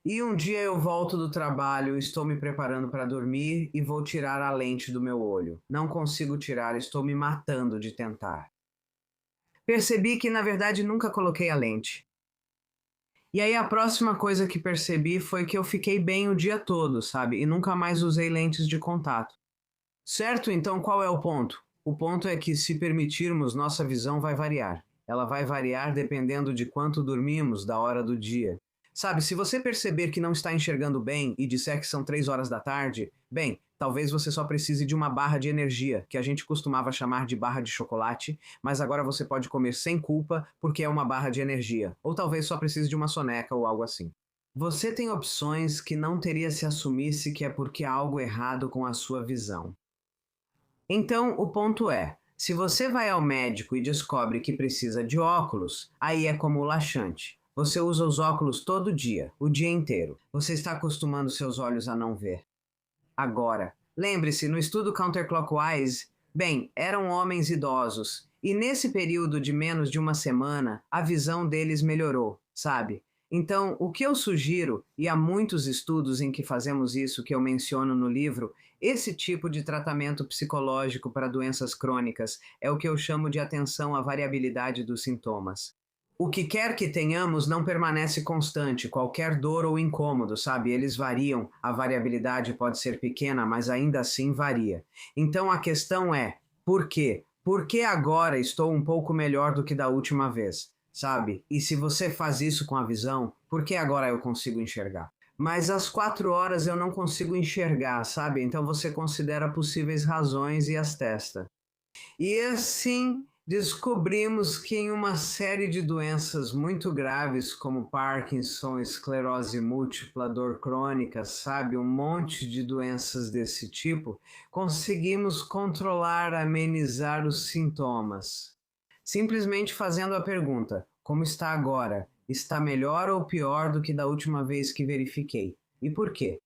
E um dia eu volto do trabalho, estou me preparando para dormir e vou tirar a lente do meu olho. Não consigo tirar, estou me matando de tentar. Percebi que na verdade nunca coloquei a lente. E aí a próxima coisa que percebi foi que eu fiquei bem o dia todo, sabe? E nunca mais usei lentes de contato. Certo? Então qual é o ponto? O ponto é que se permitirmos, nossa visão vai variar. Ela vai variar dependendo de quanto dormimos, da hora do dia. Sabe, se você perceber que não está enxergando bem e disser que são 3 horas da tarde, bem, talvez você só precise de uma barra de energia, que a gente costumava chamar de barra de chocolate, mas agora você pode comer sem culpa porque é uma barra de energia. Ou talvez só precise de uma soneca ou algo assim. Você tem opções que não teria se assumisse que é porque há algo errado com a sua visão. Então, o ponto é, se você vai ao médico e descobre que precisa de óculos, aí é como o laxante. Você usa os óculos todo dia, o dia inteiro. Você está acostumando seus olhos a não ver. Agora, lembre-se, no estudo counterclockwise, bem, eram homens idosos, e nesse período de menos de uma semana, a visão deles melhorou, sabe? Então, o que eu sugiro, e há muitos estudos em que fazemos isso que eu menciono no livro, esse tipo de tratamento psicológico para doenças crônicas é o que eu chamo de atenção à variabilidade dos sintomas. O que quer que tenhamos não permanece constante, qualquer dor ou incômodo, sabe? Eles variam, a variabilidade pode ser pequena, mas ainda assim varia. Então a questão é, por quê? Por que agora estou um pouco melhor do que da última vez, sabe? E se você faz isso com a visão, por que agora eu consigo enxergar? Mas às 4 horas eu não consigo enxergar, sabe? Então você considera possíveis razões e as testa. E assim descobrimos que em uma série de doenças muito graves, como Parkinson, esclerose múltipla, dor crônica, sabe, um monte de doenças desse tipo, conseguimos controlar, amenizar os sintomas. Simplesmente fazendo a pergunta: como está agora? Está melhor ou pior do que da última vez que verifiquei? E por quê?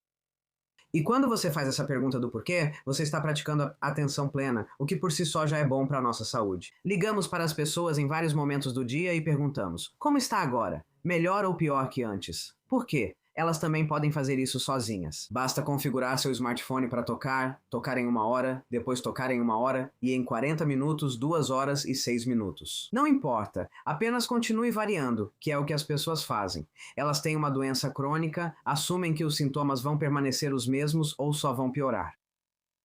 E quando você faz essa pergunta do porquê, você está praticando a atenção plena, o que por si só já é bom para a nossa saúde. Ligamos para as pessoas em vários momentos do dia e perguntamos: como está agora? Melhor ou pior que antes? Por quê? Elas também podem fazer isso sozinhas. Basta configurar seu smartphone para tocar em 1 hora, depois tocar em 1 hora e em 40 minutos, 2 horas e 6 minutos. Não importa, apenas continue variando, que é o que as pessoas fazem. Elas têm uma doença crônica, assumem que os sintomas vão permanecer os mesmos ou só vão piorar.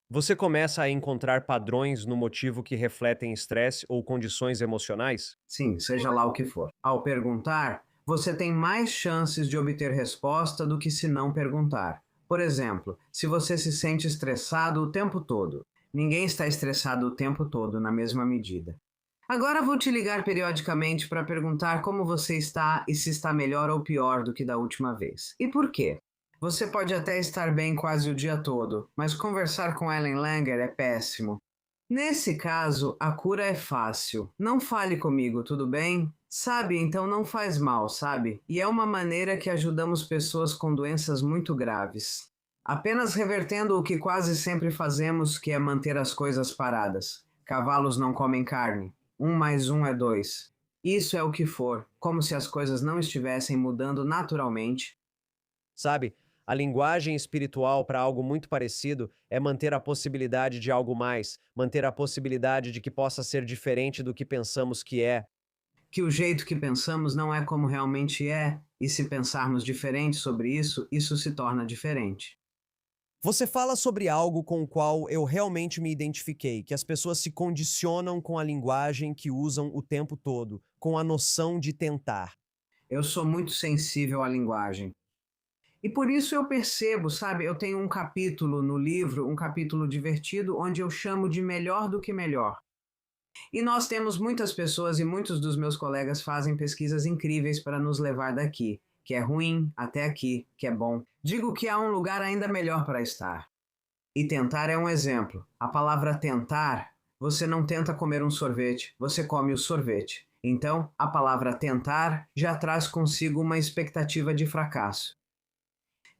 Você começa a encontrar padrões no motivo que refletem estresse ou condições emocionais? Sim, seja lá o que for. Ao perguntar, você tem mais chances de obter resposta do que se não perguntar. Por exemplo, se você se sente estressado o tempo todo. Ninguém está estressado o tempo todo na mesma medida. Agora vou te ligar periodicamente para perguntar como você está e se está melhor ou pior do que da última vez. E por quê? Você pode até estar bem quase o dia todo, mas conversar com Ellen Langer é péssimo. Nesse caso, a cura é fácil. Não fale comigo, tudo bem? Sabe, então não faz mal, sabe? E é uma maneira que ajudamos pessoas com doenças muito graves. Apenas revertendo o que quase sempre fazemos, que é manter as coisas paradas. Cavalos não comem carne. 1 mais 1 é 2. Isso é o que for, como se as coisas não estivessem mudando naturalmente. Sabe, a linguagem espiritual para algo muito parecido é manter a possibilidade de algo mais, manter a possibilidade de que possa ser diferente do que pensamos que é. Que o jeito que pensamos não é como realmente é, e se pensarmos diferente sobre isso, isso se torna diferente. Você fala sobre algo com o qual eu realmente me identifiquei, que as pessoas se condicionam com a linguagem que usam o tempo todo, com a noção de tentar. Eu sou muito sensível à linguagem. E por isso eu percebo, sabe, eu tenho um capítulo no livro, um capítulo divertido, onde eu chamo de melhor do que melhor. E nós temos muitas pessoas e muitos dos meus colegas fazem pesquisas incríveis para nos levar daqui, que é ruim, até aqui, que é bom. Digo que há um lugar ainda melhor para estar. E tentar é um exemplo. A palavra tentar, você não tenta comer um sorvete, você come o sorvete. Então, a palavra tentar já traz consigo uma expectativa de fracasso.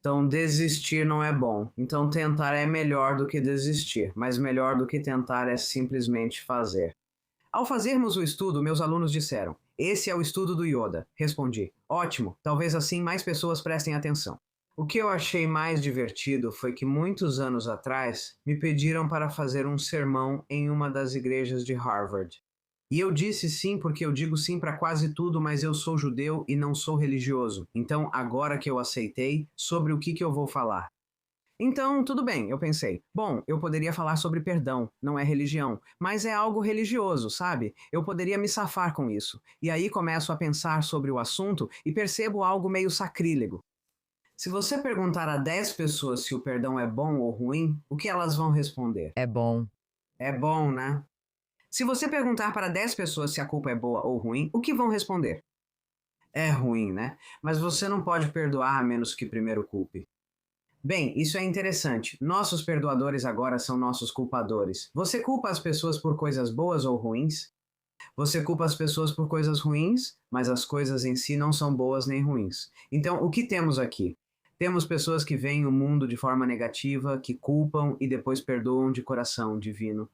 Então, desistir não é bom. Então, tentar é melhor do que desistir, mas melhor do que tentar é simplesmente fazer. Ao fazermos o estudo, meus alunos disseram: "Esse é o estudo do Yoda." Respondi: "Ótimo, talvez assim mais pessoas prestem atenção." O que eu achei mais divertido foi que muitos anos atrás me pediram para fazer um sermão em uma das igrejas de Harvard. E eu disse sim porque eu digo sim para quase tudo, mas eu sou judeu e não sou religioso. Então, agora que eu aceitei, sobre o que eu vou falar? Então, tudo bem, eu pensei. Bom, eu poderia falar sobre perdão, não é religião, mas é algo religioso, sabe? Eu poderia me safar com isso. E aí começo a pensar sobre o assunto e percebo algo meio sacrílego. Se você perguntar a 10 pessoas se o perdão é bom ou ruim, o que elas vão responder? É bom. É bom, né? Se você perguntar para 10 pessoas se a culpa é boa ou ruim, o que vão responder? É ruim, né? Mas você não pode perdoar a menos que primeiro culpe. Bem, isso é interessante. Nossos perdoadores agora são nossos culpadores. Você culpa as pessoas por coisas boas ou ruins? Você culpa as pessoas por coisas ruins, mas as coisas em si não são boas nem ruins. Então, o que temos aqui? Temos pessoas que veem o mundo de forma negativa, que culpam e depois perdoam de coração divino.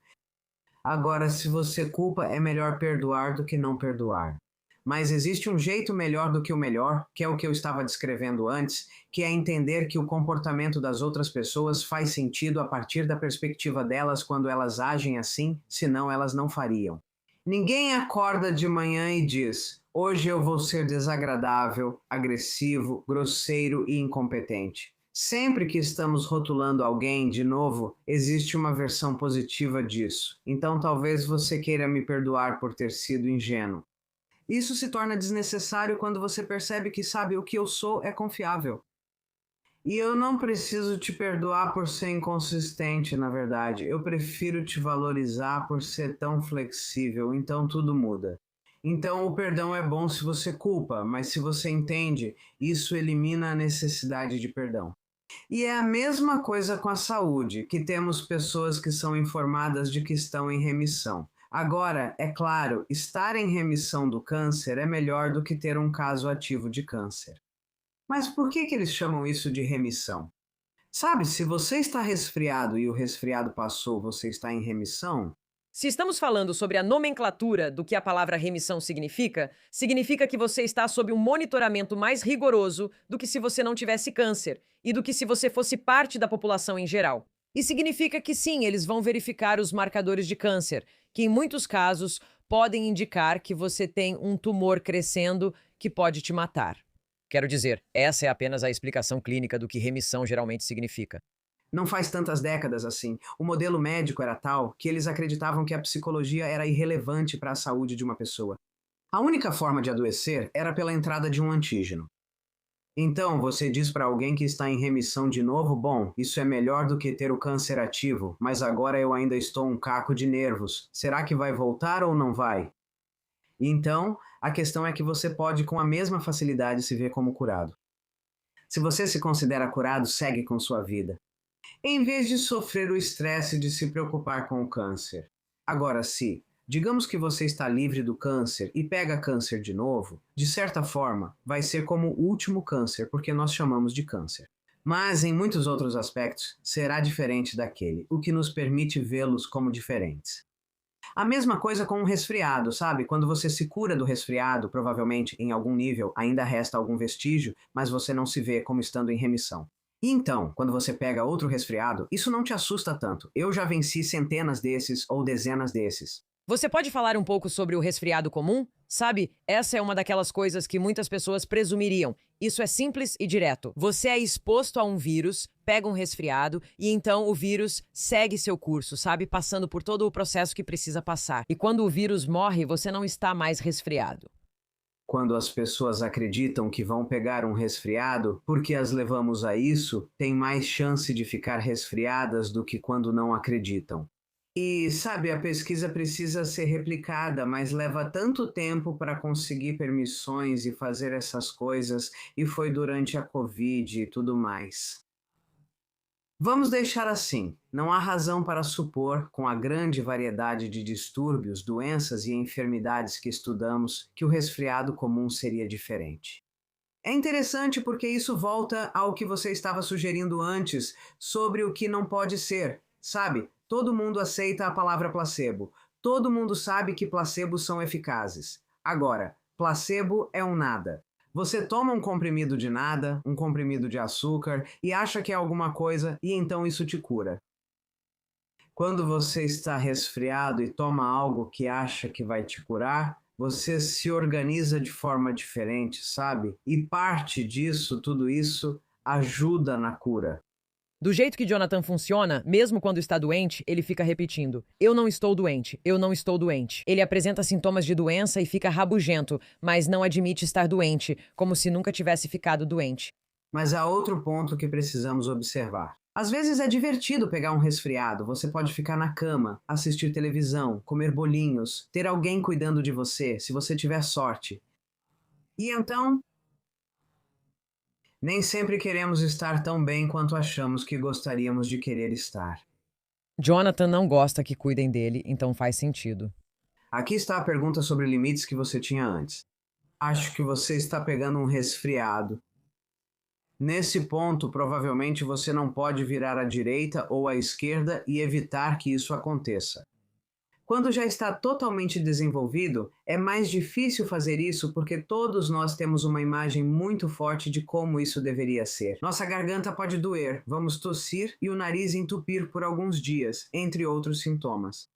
Agora, se você culpa, é melhor perdoar do que não perdoar. Mas existe um jeito melhor do que o melhor, que é o que eu estava descrevendo antes, que é entender que o comportamento das outras pessoas faz sentido a partir da perspectiva delas quando elas agem assim, senão elas não fariam. Ninguém acorda de manhã e diz: "Hoje eu vou ser desagradável, agressivo, grosseiro e incompetente." Sempre que estamos rotulando alguém, de novo, existe uma versão positiva disso. Então talvez você queira me perdoar por ter sido ingênuo. Isso se torna desnecessário quando você percebe que sabe o que eu sou é confiável. E eu não preciso te perdoar por ser inconsistente, na verdade. Eu prefiro te valorizar por ser tão flexível, então tudo muda. Então o perdão é bom se você culpa, mas se você entende, isso elimina a necessidade de perdão. E é a mesma coisa com a saúde, que temos pessoas que são informadas de que estão em remissão. Agora, é claro, estar em remissão do câncer é melhor do que ter um caso ativo de câncer. Mas por que eles chamam isso de remissão? Sabe, se você está resfriado e o resfriado passou, você está em remissão? Se estamos falando sobre a nomenclatura do que a palavra remissão significa, significa que você está sob um monitoramento mais rigoroso do que se você não tivesse câncer e do que se você fosse parte da população em geral. E significa que sim, eles vão verificar os marcadores de câncer, que em muitos casos podem indicar que você tem um tumor crescendo que pode te matar. Quero dizer, essa é apenas a explicação clínica do que remissão geralmente significa. Não faz tantas décadas assim. O modelo médico era tal que eles acreditavam que a psicologia era irrelevante para a saúde de uma pessoa. A única forma de adoecer era pela entrada de um antígeno. Então, você diz para alguém que está em remissão de novo: "Bom, isso é melhor do que ter o câncer ativo, mas agora eu ainda estou um caco de nervos. Será que vai voltar ou não vai?" Então, a questão é que você pode com a mesma facilidade se ver como curado. Se você se considera curado, segue com sua vida, em vez de sofrer o estresse de se preocupar com o câncer. Agora, se, digamos que você está livre do câncer e pega câncer de novo, de certa forma, vai ser como o último câncer, porque nós chamamos de câncer. Mas, em muitos outros aspectos, será diferente daquele, o que nos permite vê-los como diferentes. A mesma coisa com um resfriado, sabe? Quando você se cura do resfriado, provavelmente, em algum nível, ainda resta algum vestígio, mas você não se vê como estando em remissão. E então, quando você pega outro resfriado, isso não te assusta tanto. Eu já venci centenas desses ou dezenas desses. Você pode falar um pouco sobre o resfriado comum? Sabe, essa é uma daquelas coisas que muitas pessoas presumiriam. Isso é simples e direto. Você é exposto a um vírus, pega um resfriado e então o vírus segue seu curso, sabe? Passando por todo o processo que precisa passar. E quando o vírus morre, você não está mais resfriado. Quando as pessoas acreditam que vão pegar um resfriado, porque as levamos a isso, têm mais chance de ficar resfriadas do que quando não acreditam. E, sabe, a pesquisa precisa ser replicada, mas leva tanto tempo para conseguir permissões e fazer essas coisas, e foi durante a Covid e tudo mais. Vamos deixar assim: não há razão para supor, com a grande variedade de distúrbios, doenças e enfermidades que estudamos, que o resfriado comum seria diferente. É interessante porque isso volta ao que você estava sugerindo antes sobre o que não pode ser, sabe? Todo mundo aceita a palavra placebo. Todo mundo sabe que placebos são eficazes. Agora, placebo é um nada. Você toma um comprimido de nada, um comprimido de açúcar, e acha que é alguma coisa, e então isso te cura. Quando você está resfriado e toma algo que acha que vai te curar, você se organiza de forma diferente, sabe? E parte disso, tudo isso, ajuda na cura. Do jeito que Jonathan funciona, mesmo quando está doente, ele fica repetindo: eu não estou doente, eu não estou doente. Ele apresenta sintomas de doença e fica rabugento, mas não admite estar doente, como se nunca tivesse ficado doente. Mas há outro ponto que precisamos observar. Às vezes é divertido pegar um resfriado, você pode ficar na cama, assistir televisão, comer bolinhos, ter alguém cuidando de você, se você tiver sorte. E então, nem sempre queremos estar tão bem quanto achamos que gostaríamos de querer estar. Jonathan não gosta que cuidem dele, então faz sentido. Aqui está a pergunta sobre limites que você tinha antes. Acho que você está pegando um resfriado. Nesse ponto, provavelmente você não pode virar à direita ou à esquerda e evitar que isso aconteça. Quando já está totalmente desenvolvido, é mais difícil fazer isso porque todos nós temos uma imagem muito forte de como isso deveria ser. Nossa garganta pode doer, vamos tossir e o nariz entupir por alguns dias, entre outros sintomas.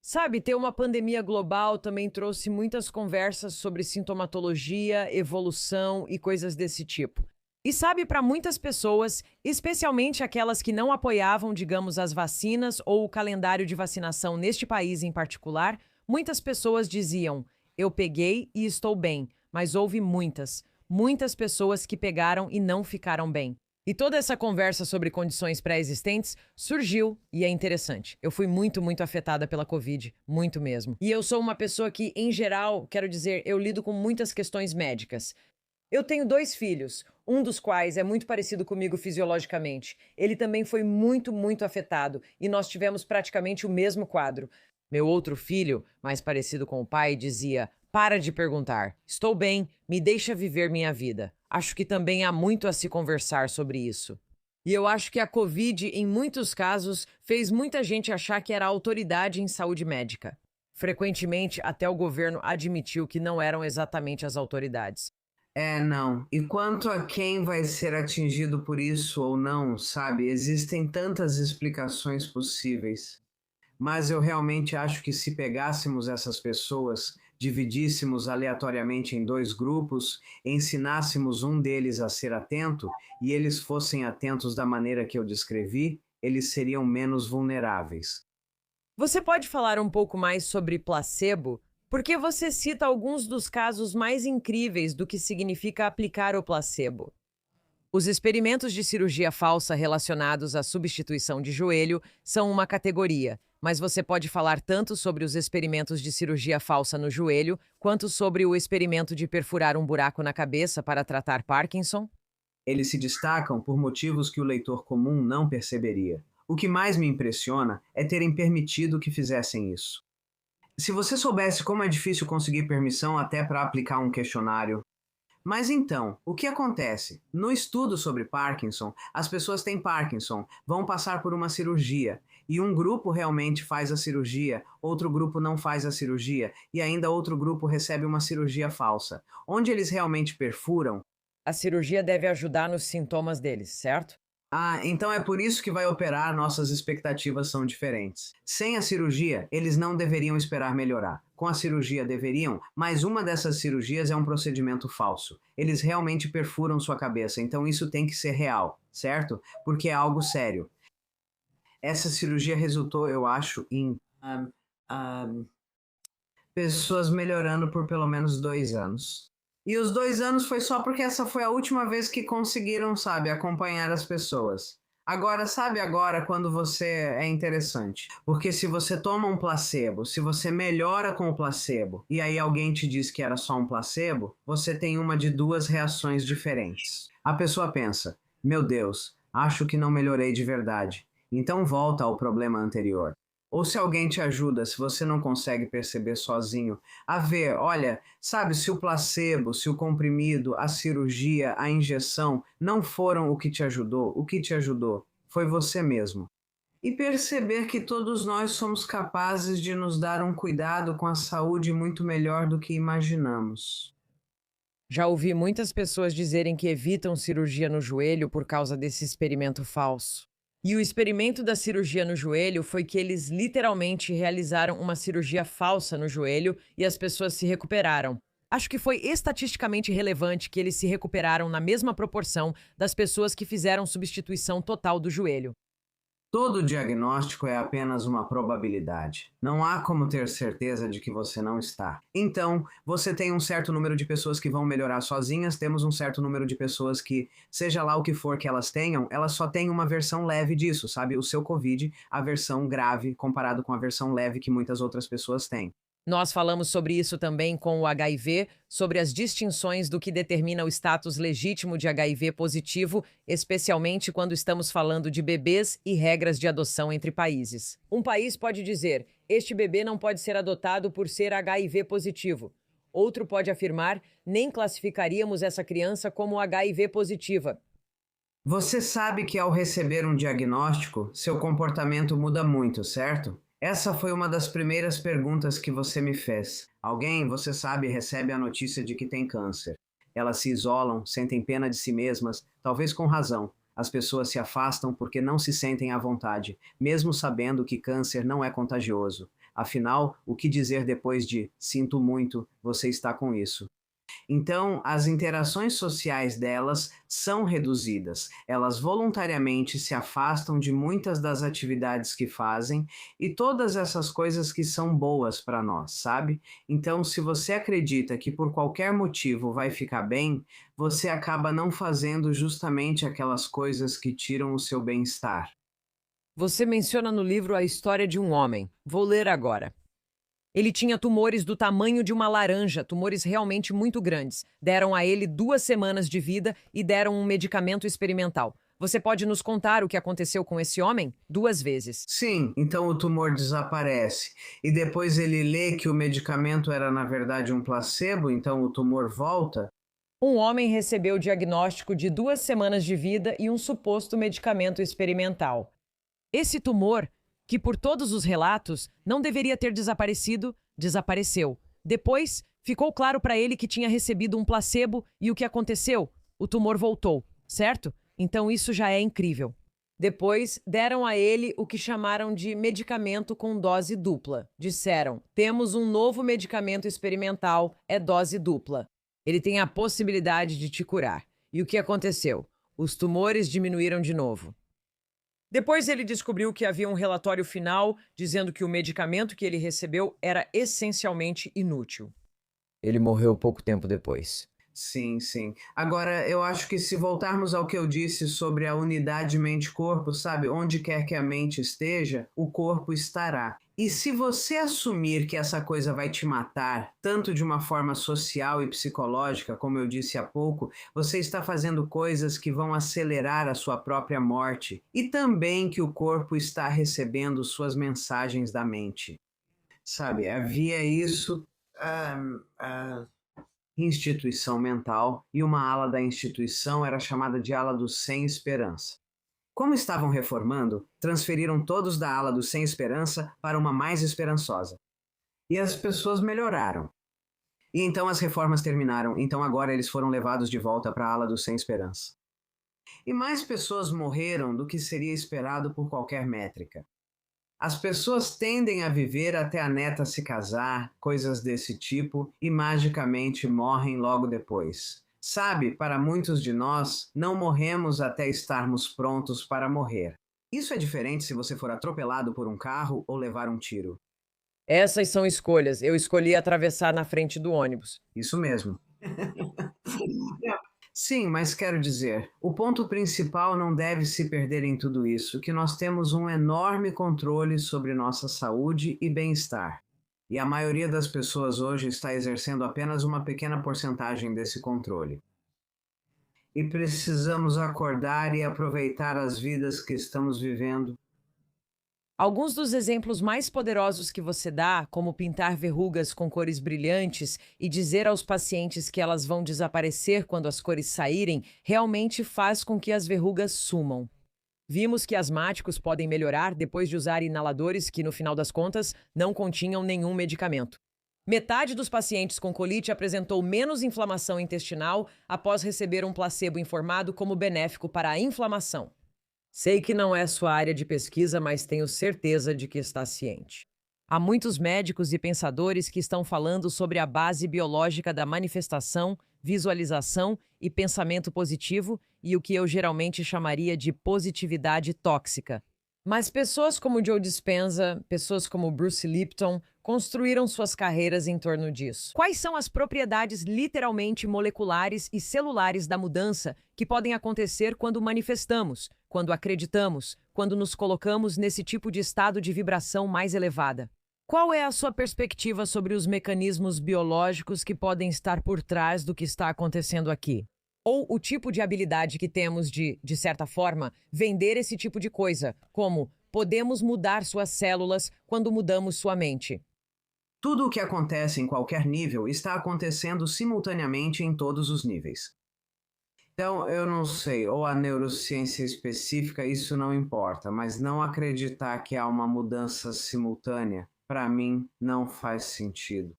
Sabe, ter uma pandemia global também trouxe muitas conversas sobre sintomatologia, evolução e coisas desse tipo. E sabe, para muitas pessoas, especialmente aquelas que não apoiavam, digamos, as vacinas ou o calendário de vacinação neste país em particular, muitas pessoas diziam: eu peguei e estou bem, mas houve muitas pessoas que pegaram e não ficaram bem. E toda essa conversa sobre condições pré-existentes surgiu e é interessante. Eu fui muito afetada pela Covid, muito mesmo. E eu sou uma pessoa que, em geral, quero dizer, eu lido com muitas questões médicas. Eu tenho 2 filhos, um dos quais é muito parecido comigo fisiologicamente. Ele também foi muito afetado e nós tivemos praticamente o mesmo quadro. Meu outro filho, mais parecido com o pai, dizia: para de perguntar, estou bem, me deixa viver minha vida. Acho que também há muito a se conversar sobre isso. E eu acho que a Covid, em muitos casos, fez muita gente achar que era autoridade em saúde médica. Frequentemente, até o governo admitiu que não eram exatamente as autoridades. Não. E quanto a quem vai ser atingido por isso ou não, sabe? Existem tantas explicações possíveis. Mas eu realmente acho que se pegássemos essas pessoas, dividíssemos aleatoriamente em 2 grupos, ensinássemos um deles a ser atento e eles fossem atentos da maneira que eu descrevi, eles seriam menos vulneráveis. Você pode falar um pouco mais sobre placebo? Porque você cita alguns dos casos mais incríveis do que significa aplicar o placebo. Os experimentos de cirurgia falsa relacionados à substituição de joelho são uma categoria, mas você pode falar tanto sobre os experimentos de cirurgia falsa no joelho, quanto sobre o experimento de perfurar um buraco na cabeça para tratar Parkinson? Eles se destacam por motivos que o leitor comum não perceberia. O que mais me impressiona é terem permitido que fizessem isso. Se você soubesse como é difícil conseguir permissão até para aplicar um questionário. Mas então, o que acontece? No estudo sobre Parkinson, as pessoas têm Parkinson, vão passar por uma cirurgia, e um grupo realmente faz a cirurgia, outro grupo não faz a cirurgia, e ainda outro grupo recebe uma cirurgia falsa. Onde eles realmente perfuram, A cirurgia deve ajudar nos sintomas deles, certo? Ah, então é por isso que vai operar, nossas expectativas são diferentes. Sem a cirurgia, eles não deveriam esperar melhorar. Com a cirurgia deveriam, mas uma dessas cirurgias é um procedimento falso. Eles realmente perfuram sua cabeça, então isso tem que ser real, certo? Porque é algo sério. Essa cirurgia resultou, eu acho, em pessoas melhorando por pelo menos 2 anos. E os 2 anos foi só porque essa foi a última vez que conseguiram, sabe, acompanhar as pessoas. Agora, sabe agora quando você é interessante? Porque se você toma um placebo, se você melhora com o placebo, e aí alguém te diz que era só um placebo, você tem uma de duas reações diferentes. A pessoa pensa: meu Deus, acho que não melhorei de verdade. Então volta ao problema anterior. Ou se alguém te ajuda, se você não consegue perceber sozinho, a ver, olha, sabe, se o placebo, se o comprimido, a cirurgia, a injeção não foram o que te ajudou foi você mesmo. E perceber que todos nós somos capazes de nos dar um cuidado com a saúde muito melhor do que imaginamos. Já ouvi muitas pessoas dizerem que evitam cirurgia no joelho por causa desse experimento falso. E o experimento da cirurgia no joelho foi que eles literalmente realizaram uma cirurgia falsa no joelho e as pessoas se recuperaram. Acho que foi estatisticamente relevante que eles se recuperaram na mesma proporção das pessoas que fizeram substituição total do joelho. Todo diagnóstico é apenas uma probabilidade. Não há como ter certeza de que você não está. Então, você tem um certo número de pessoas que vão melhorar sozinhas, temos um certo número de pessoas que, seja lá o que for que elas tenham, elas só têm uma versão leve disso, sabe? O seu COVID, a versão grave comparado com a versão leve que muitas outras pessoas têm. Nós falamos sobre isso também com o HIV, sobre as distinções do que determina o status legítimo de HIV positivo, especialmente quando estamos falando de bebês e regras de adoção entre países. Um país pode dizer: este bebê não pode ser adotado por ser HIV positivo. Outro pode afirmar: nem classificaríamos essa criança como HIV positiva. Você sabe que ao receber um diagnóstico, seu comportamento muda muito, certo? Essa foi uma das primeiras perguntas que você me fez. Alguém, você sabe, recebe a notícia de que tem câncer. Elas se isolam, sentem pena de si mesmas, talvez com razão. As pessoas se afastam porque não se sentem à vontade, mesmo sabendo que câncer não é contagioso. Afinal, o que dizer depois de "sinto muito, você está com isso"? Então, as interações sociais delas são reduzidas. Elas voluntariamente se afastam de muitas das atividades que fazem e todas essas coisas que são boas para nós, sabe? Então, se você acredita que por qualquer motivo vai ficar bem, você acaba não fazendo justamente aquelas coisas que tiram o seu bem-estar. Você menciona no livro a história de um homem. Vou ler agora. Ele tinha tumores do tamanho de uma laranja, tumores realmente muito grandes. Deram a ele 2 semanas de vida e deram um medicamento experimental. Você pode nos contar o que aconteceu com esse homem? 2 vezes. Sim, então o tumor desaparece. E depois ele lê que o medicamento era na verdade um placebo, então o tumor volta. Um homem recebeu o diagnóstico de 2 semanas de vida e um suposto medicamento experimental. Esse tumor, que por todos os relatos não deveria ter desaparecido, desapareceu. Depois, ficou claro para ele que tinha recebido um placebo e o que aconteceu? O tumor voltou, certo? Então isso já é incrível. Depois, deram a ele o que chamaram de medicamento com dose dupla. Disseram: temos um novo medicamento experimental, é dose dupla. Ele tem a possibilidade de te curar. E o que aconteceu? Os tumores diminuíram de novo. Depois ele descobriu que havia um relatório final dizendo que o medicamento que ele recebeu era essencialmente inútil. Ele morreu pouco tempo depois. Sim, sim. Agora, eu acho que se voltarmos ao que eu disse sobre a unidade mente-corpo, sabe? Onde quer que a mente esteja, o corpo estará. E se você assumir que essa coisa vai te matar, tanto de uma forma social e psicológica, como eu disse há pouco, você está fazendo coisas que vão acelerar a sua própria morte. E também que o corpo está recebendo suas mensagens da mente. Sabe, havia isso. Instituição mental, e uma ala da instituição era chamada de ala dos sem esperança. Como estavam reformando, transferiram todos da ala dos sem esperança para uma mais esperançosa. E as pessoas melhoraram. E então as reformas terminaram, então agora eles foram levados de volta para a ala dos sem esperança. E mais pessoas morreram do que seria esperado por qualquer métrica. As pessoas tendem a viver até a neta se casar, coisas desse tipo, e magicamente morrem logo depois. Sabe, para muitos de nós, não morremos até estarmos prontos para morrer. Isso é diferente se você for atropelado por um carro ou levar um tiro. Essas são escolhas. Eu escolhi atravessar na frente do ônibus. Isso mesmo. Sim, mas quero dizer, o ponto principal não deve se perder em tudo isso, que nós temos um enorme controle sobre nossa saúde e bem-estar. E a maioria das pessoas hoje está exercendo apenas uma pequena porcentagem desse controle. E precisamos acordar e aproveitar as vidas que estamos vivendo. Alguns dos exemplos mais poderosos que você dá, como pintar verrugas com cores brilhantes e dizer aos pacientes que elas vão desaparecer quando as cores saírem, realmente faz com que as verrugas sumam. Vimos que asmáticos podem melhorar depois de usar inaladores que, no final das contas, não continham nenhum medicamento. Metade dos pacientes com colite apresentou menos inflamação intestinal após receber um placebo informado como benéfico para a inflamação. Sei que não é sua área de pesquisa, mas tenho certeza de que está ciente. Há muitos médicos e pensadores que estão falando sobre a base biológica da manifestação, visualização e pensamento positivo e o que eu geralmente chamaria de positividade tóxica. Mas pessoas como Joe Dispenza, pessoas como Bruce Lipton, construíram suas carreiras em torno disso. Quais são as propriedades literalmente moleculares e celulares da mudança que podem acontecer quando manifestamos, quando acreditamos, quando nos colocamos nesse tipo de estado de vibração mais elevada? Qual é a sua perspectiva sobre os mecanismos biológicos que podem estar por trás do que está acontecendo aqui? Ou o tipo de habilidade que temos de certa forma, vender esse tipo de coisa, como podemos mudar suas células quando mudamos sua mente? Tudo o que acontece em qualquer nível está acontecendo simultaneamente em todos os níveis. Então, eu não sei, ou a neurociência específica, isso não importa, mas não acreditar que há uma mudança simultânea, para mim, não faz sentido.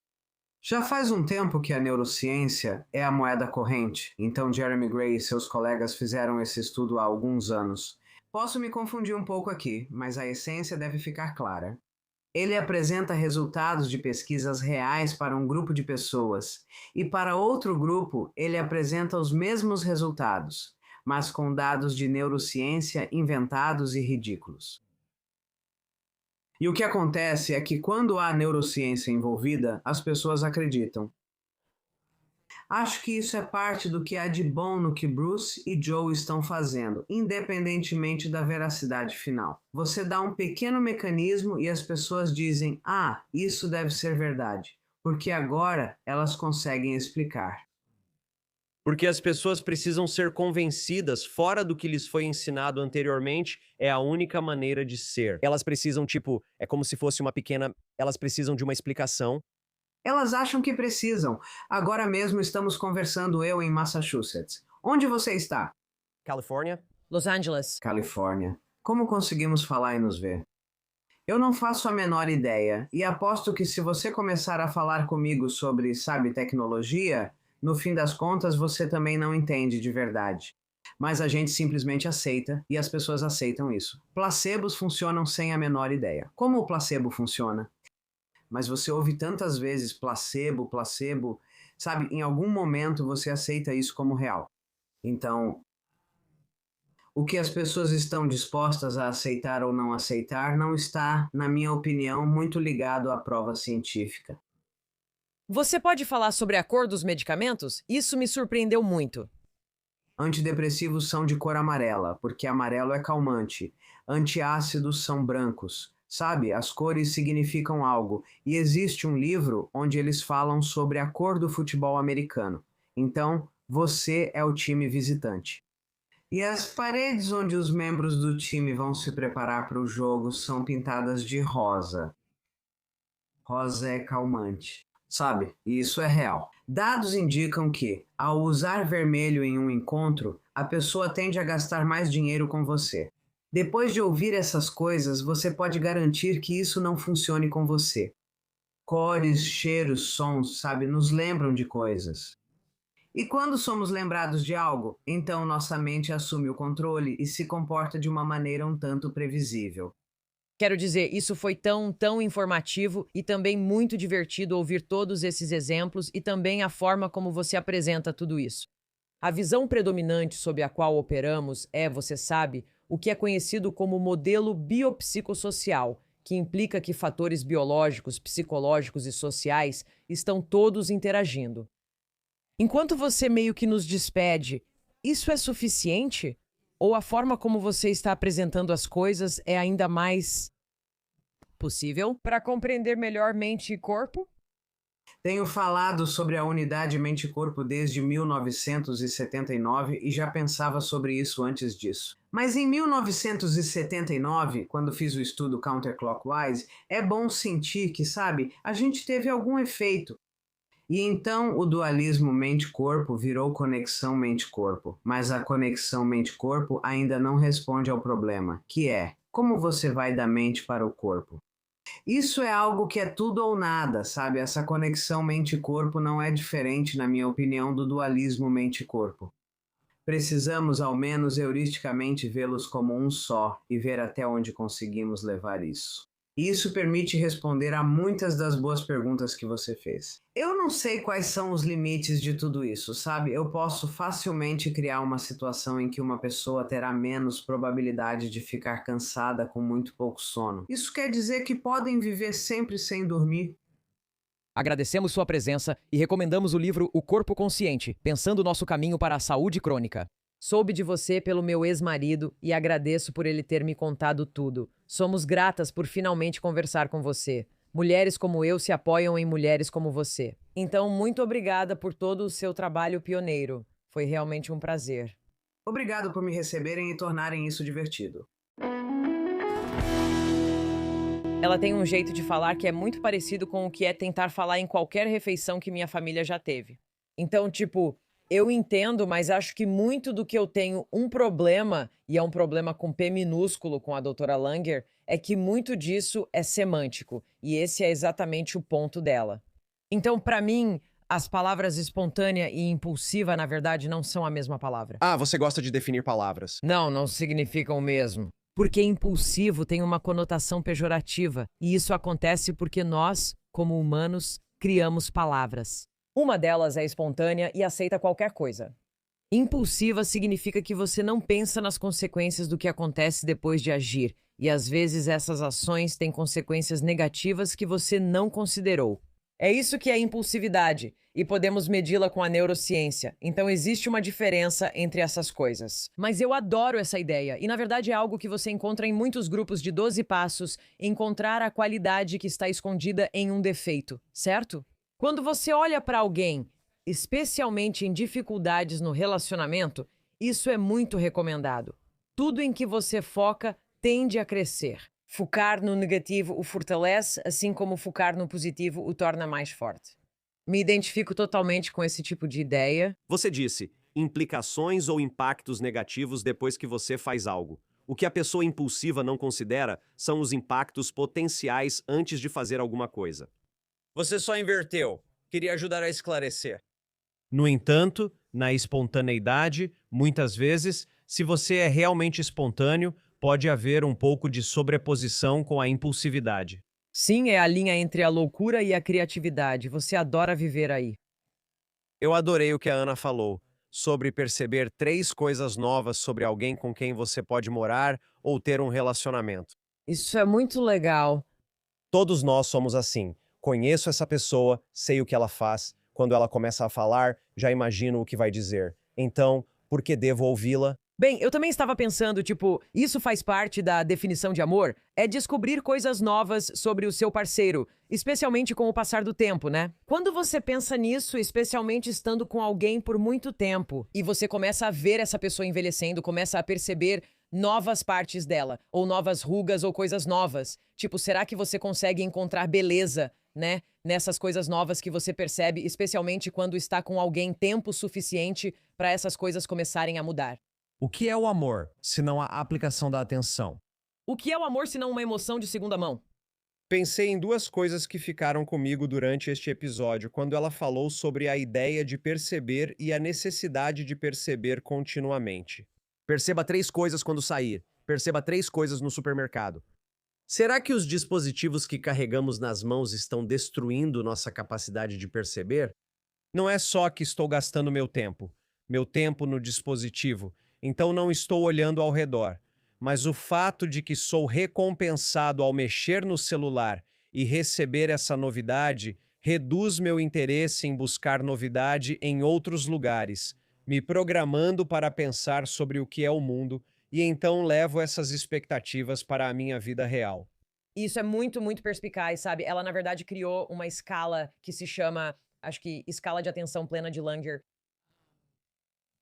Já faz um tempo que a neurociência é a moeda corrente, então Jeremy Gray e seus colegas fizeram esse estudo há alguns anos. Posso me confundir um pouco aqui, mas a essência deve ficar clara. Ele apresenta resultados de pesquisas reais para um grupo de pessoas, e para outro grupo ele apresenta os mesmos resultados, mas com dados de neurociência inventados e ridículos. E o que acontece é que quando há neurociência envolvida, as pessoas acreditam. Acho que isso é parte do que há de bom no que Bruce e Joe estão fazendo, independentemente da veracidade final. Você dá um pequeno mecanismo e as pessoas dizem: "Ah, isso deve ser verdade", porque agora elas conseguem explicar. Porque as pessoas precisam ser convencidas fora do que lhes foi ensinado anteriormente, é a única maneira de ser. Elas precisam, é como se fosse uma pequena... Elas precisam de uma explicação. Elas acham que precisam. Agora mesmo estamos conversando eu em Massachusetts. Onde você está? Califórnia? Los Angeles. Califórnia. Como conseguimos falar e nos ver? Eu não faço a menor ideia, e aposto que se você começar a falar comigo sobre, sabe, tecnologia, no fim das contas você também não entende de verdade. Mas a gente simplesmente aceita, e as pessoas aceitam isso. Placebos funcionam sem a menor ideia. Como o placebo funciona? Mas você ouve tantas vezes placebo, placebo, sabe, em algum momento você aceita isso como real. Então, o que as pessoas estão dispostas a aceitar ou não aceitar não está, na minha opinião, muito ligado à prova científica. Você pode falar sobre a cor dos medicamentos? Isso me surpreendeu muito. Antidepressivos são de cor amarela, porque amarelo é calmante. Antiácidos são brancos. Sabe, as cores significam algo, e existe um livro onde eles falam sobre a cor do futebol americano. Então, você é o time visitante. E as paredes onde os membros do time vão se preparar para o jogo são pintadas de rosa. Rosa é calmante. Sabe, e isso é real. Dados indicam que, ao usar vermelho em um encontro, a pessoa tende a gastar mais dinheiro com você. Depois de ouvir essas coisas, você pode garantir que isso não funcione com você. Cores, cheiros, sons, sabe, nos lembram de coisas. E quando somos lembrados de algo, então nossa mente assume o controle e se comporta de uma maneira um tanto previsível. Quero dizer, isso foi tão informativo e também muito divertido ouvir todos esses exemplos e também a forma como você apresenta tudo isso. A visão predominante sob a qual operamos é, você sabe, o que é conhecido como modelo biopsicossocial, que implica que fatores biológicos, psicológicos e sociais estão todos interagindo. Enquanto você meio que nos despede, isso é suficiente? Ou a forma como você está apresentando as coisas é ainda mais possível para compreender melhor mente e corpo? Tenho falado sobre a unidade mente-corpo desde 1979 e já pensava sobre isso antes disso. Mas em 1979, quando fiz o estudo counterclockwise, é bom sentir que, sabe, a gente teve algum efeito. E então o dualismo mente-corpo virou conexão mente-corpo, mas a conexão mente-corpo ainda não responde ao problema, que é como você vai da mente para o corpo. Isso é algo que é tudo ou nada, sabe? Essa conexão mente-corpo não é diferente, na minha opinião, do dualismo mente-corpo. Precisamos, ao menos heuristicamente, vê-los como um só e ver até onde conseguimos levar isso. Isso permite responder a muitas das boas perguntas que você fez. Eu não sei quais são os limites de tudo isso, sabe? Eu posso facilmente criar uma situação em que uma pessoa terá menos probabilidade de ficar cansada com muito pouco sono. Isso quer dizer que podem viver sempre sem dormir? Agradecemos sua presença e recomendamos o livro O Corpo Consciente, Pensando Nosso Caminho para a Saúde Crônica. Soube de você pelo meu ex-marido e agradeço por ele ter me contado tudo. Somos gratas por finalmente conversar com você. Mulheres como eu se apoiam em mulheres como você. Então, muito obrigada por todo o seu trabalho pioneiro. Foi realmente um prazer. Obrigado por me receberem e tornarem isso divertido. Ela tem um jeito de falar que é muito parecido com o que é tentar falar em qualquer refeição que minha família já teve. Então, tipo, eu entendo, mas acho que muito do que eu tenho um problema, e é um problema com P minúsculo com a doutora Langer, é que muito disso é semântico, e esse é exatamente o ponto dela. Então, pra mim, as palavras espontânea e impulsiva, na verdade, não são a mesma palavra. Ah, você gosta de definir palavras. Não significam o mesmo. Porque impulsivo tem uma conotação pejorativa, e isso acontece porque nós, como humanos, criamos palavras. Uma delas é espontânea e aceita qualquer coisa. Impulsiva significa que você não pensa nas consequências do que acontece depois de agir, e às vezes essas ações têm consequências negativas que você não considerou. É isso que é impulsividade, e podemos medi-la com a neurociência. Então existe uma diferença entre essas coisas. Mas eu adoro essa ideia, e na verdade é algo que você encontra em muitos grupos de 12 passos, encontrar a qualidade que está escondida em um defeito, certo? Quando você olha para alguém, especialmente em dificuldades no relacionamento, isso é muito recomendado. Tudo em que você foca tende a crescer. Focar no negativo o fortalece, assim como focar no positivo o torna mais forte. Me identifico totalmente com esse tipo de ideia. Você disse implicações ou impactos negativos depois que você faz algo. O que a pessoa impulsiva não considera são os impactos potenciais antes de fazer alguma coisa. Você só inverteu. Queria ajudar a esclarecer. No entanto, na espontaneidade, muitas vezes, se você é realmente espontâneo, pode haver um pouco de sobreposição com a impulsividade. Sim, é a linha entre a loucura e a criatividade. Você adora viver aí. Eu adorei o que a Ana falou sobre perceber 3 coisas novas sobre alguém com quem você pode morar ou ter um relacionamento. Isso é muito legal. Todos nós somos assim. Conheço essa pessoa, sei o que ela faz. Quando ela começa a falar, já imagino o que vai dizer. Então, por que devo ouvi-la? Bem, eu também estava pensando, tipo, isso faz parte da definição de amor? É descobrir coisas novas sobre o seu parceiro, especialmente com o passar do tempo, né? Quando você pensa nisso, especialmente estando com alguém por muito tempo, e você começa a ver essa pessoa envelhecendo, começa a perceber novas partes dela, ou novas rugas ou coisas novas. Tipo, será que você consegue encontrar beleza, né, nessas coisas novas que você percebe, especialmente quando está com alguém tempo suficiente para essas coisas começarem a mudar? O que é o amor, se não a aplicação da atenção? O que é o amor se não uma emoção de segunda mão? Pensei em duas coisas que ficaram comigo durante este episódio, quando ela falou sobre a ideia de perceber e a necessidade de perceber continuamente. Perceba 3 coisas quando sair. Perceba 3 coisas no supermercado. Será que os dispositivos que carregamos nas mãos estão destruindo nossa capacidade de perceber? Não é só que estou gastando meu tempo no dispositivo, então não estou olhando ao redor. Mas o fato de que sou recompensado ao mexer no celular e receber essa novidade reduz meu interesse em buscar novidade em outros lugares, me programando para pensar sobre o que é o mundo e então levo essas expectativas para a minha vida real. Isso é muito, muito perspicaz, sabe? Ela, na verdade, criou uma escala que se chama, acho que, escala de atenção plena de Langer.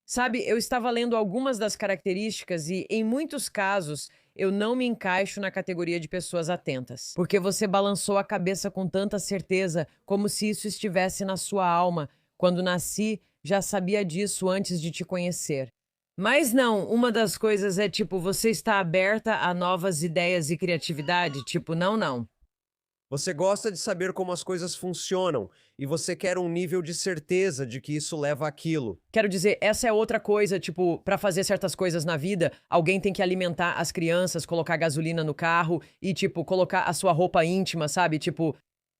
Sabe, eu estava lendo algumas das características e, em muitos casos, eu não me encaixo na categoria de pessoas atentas. Porque você balançou a cabeça com tanta certeza, como se isso estivesse na sua alma. Quando nasci, já sabia disso antes de te conhecer. Mas não, uma das coisas é tipo, você está aberta a novas ideias e criatividade? Tipo, não. Você gosta de saber como as coisas funcionam e você quer um nível de certeza de que isso leva àquilo. Quero dizer, essa é outra coisa, tipo, pra fazer certas coisas na vida, alguém tem que alimentar as crianças, colocar gasolina no carro e, tipo, colocar a sua roupa íntima, sabe? Tipo,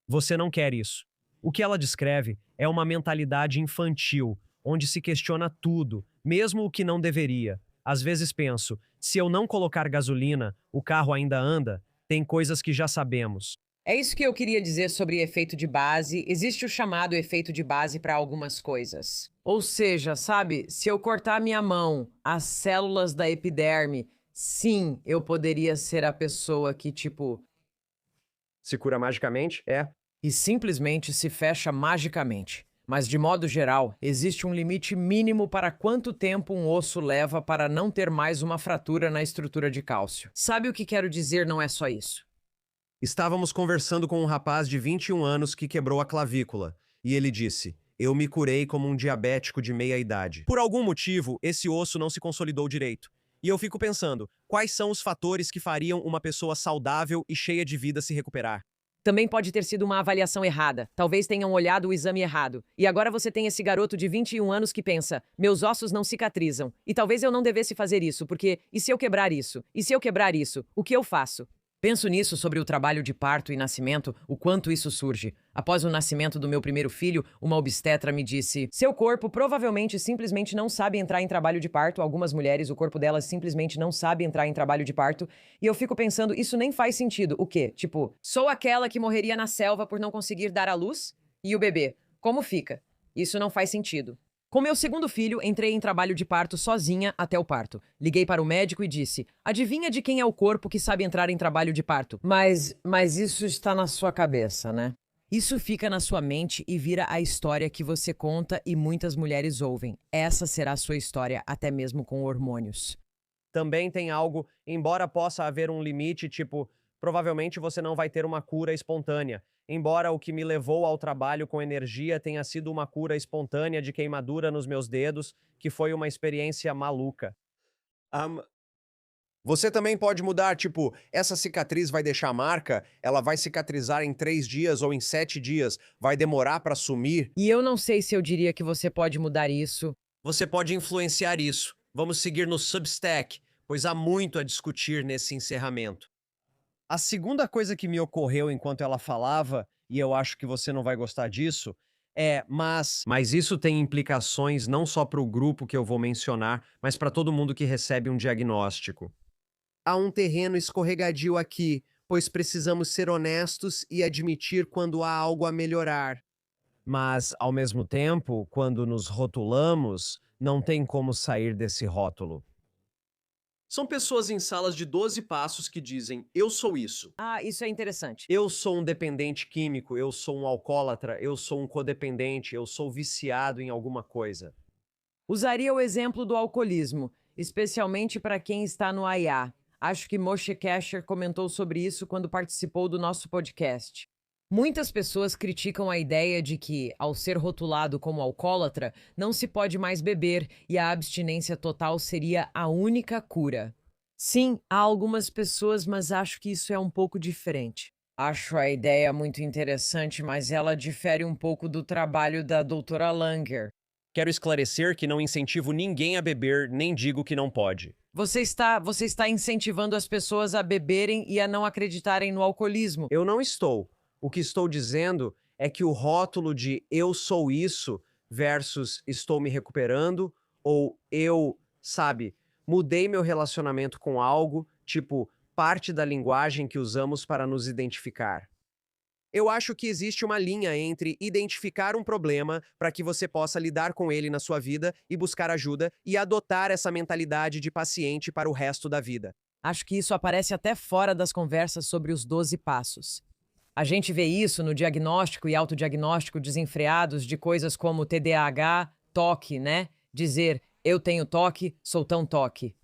Você não quer isso. O que ela descreve é uma mentalidade infantil, onde se questiona tudo, mesmo o que não deveria. Às vezes penso, se eu não colocar gasolina, o carro ainda anda? Tem coisas que já sabemos. é isso que eu queria dizer sobre efeito de base. Existe o chamado efeito de base para algumas coisas. Ou seja, sabe, se eu cortar minha mão, as células da epiderme, sim, eu poderia ser a pessoa que, tipo, Se cura magicamente? É. e simplesmente se fecha magicamente. Mas, de modo geral, existe um limite mínimo para quanto tempo um osso leva para não ter mais uma fratura na estrutura de cálcio. Sabe o que quero dizer? Não é só isso. Estávamos conversando com um rapaz de 21 anos que quebrou a clavícula, e ele disse: "Eu me curei como um diabético de meia idade. Por algum motivo, esse osso não se consolidou direito. E eu fico pensando, quais são os fatores que fariam uma pessoa saudável e cheia de vida se recuperar? Também pode ter sido uma avaliação errada. Talvez tenham olhado o exame errado. E agora você tem esse garoto de 21 anos que pensa: meus ossos não cicatrizam. E talvez eu não devesse fazer isso, porque e se eu quebrar isso? E se eu quebrar isso? O que eu faço? Penso nisso sobre o trabalho de parto e nascimento, o quanto isso surge. Após o nascimento do meu primeiro filho, uma obstetra me disse: seu corpo provavelmente simplesmente não sabe entrar em trabalho de parto. Algumas mulheres, o corpo delas simplesmente não sabe entrar em trabalho de parto. E eu fico pensando, isso nem faz sentido. O quê? Tipo, sou aquela que morreria na selva por não conseguir dar à luz? E o bebê? Como fica? Isso não faz sentido. Com meu segundo filho, entrei em trabalho de parto sozinha até o parto. Liguei para o médico e disse: adivinha de quem é o corpo que sabe entrar em trabalho de parto? Mas isso está na sua cabeça, né? Isso fica na sua mente e vira a história que você conta e muitas mulheres ouvem. Essa será a sua história, até mesmo com hormônios. Também tem algo, embora possa haver um limite, tipo, provavelmente você não vai ter uma cura espontânea. Embora o que me levou ao trabalho com energia tenha sido uma cura espontânea de queimadura nos meus dedos, que foi uma experiência maluca. Você também pode mudar, tipo, essa cicatriz vai deixar marca, ela vai cicatrizar em 3 dias ou em 7 dias, vai demorar para sumir. E eu não sei se eu diria que você pode mudar isso. Você pode influenciar isso. Vamos seguir no Substack, pois há muito a discutir nesse encerramento. A segunda coisa que me ocorreu enquanto ela falava, e eu acho que você não vai gostar disso, mas isso tem implicações não só para o grupo que eu vou mencionar, mas para todo mundo que recebe um diagnóstico. Há um terreno escorregadio aqui, pois precisamos ser honestos e admitir quando há algo a melhorar. Mas, ao mesmo tempo, quando nos rotulamos, não tem como sair desse rótulo. São pessoas em salas de 12 passos que dizem: eu sou isso. Ah, isso é interessante. Eu sou um dependente químico, eu sou um alcoólatra, eu sou um codependente, eu sou viciado em alguma coisa. Usaria o exemplo do alcoolismo, especialmente para quem está no AA. Acho que Moshe Kasher comentou sobre isso quando participou do nosso podcast. Muitas pessoas criticam a ideia de que, ao ser rotulado como alcoólatra, não se pode mais beber e a abstinência total seria a única cura. Sim, há algumas pessoas, mas acho que isso é um pouco diferente. Acho a ideia muito interessante, mas ela difere um pouco do trabalho da doutora Langer. Quero esclarecer que não incentivo ninguém a beber, nem digo que não pode. Você está incentivando as pessoas a beberem e a não acreditarem no alcoolismo. Eu não estou. O que estou dizendo é que o rótulo de eu sou isso versus estou me recuperando ou eu, sabe, mudei meu relacionamento com algo, tipo, parte da linguagem que usamos para nos identificar. Eu acho que existe uma linha entre identificar um problema para que você possa lidar com ele na sua vida e buscar ajuda e adotar essa mentalidade de paciente para o resto da vida. Acho que isso aparece até fora das conversas sobre os 12 passos. A gente vê isso no diagnóstico e autodiagnóstico desenfreados de coisas como TDAH, toque, né? Dizer, eu tenho toque, sou tão toque.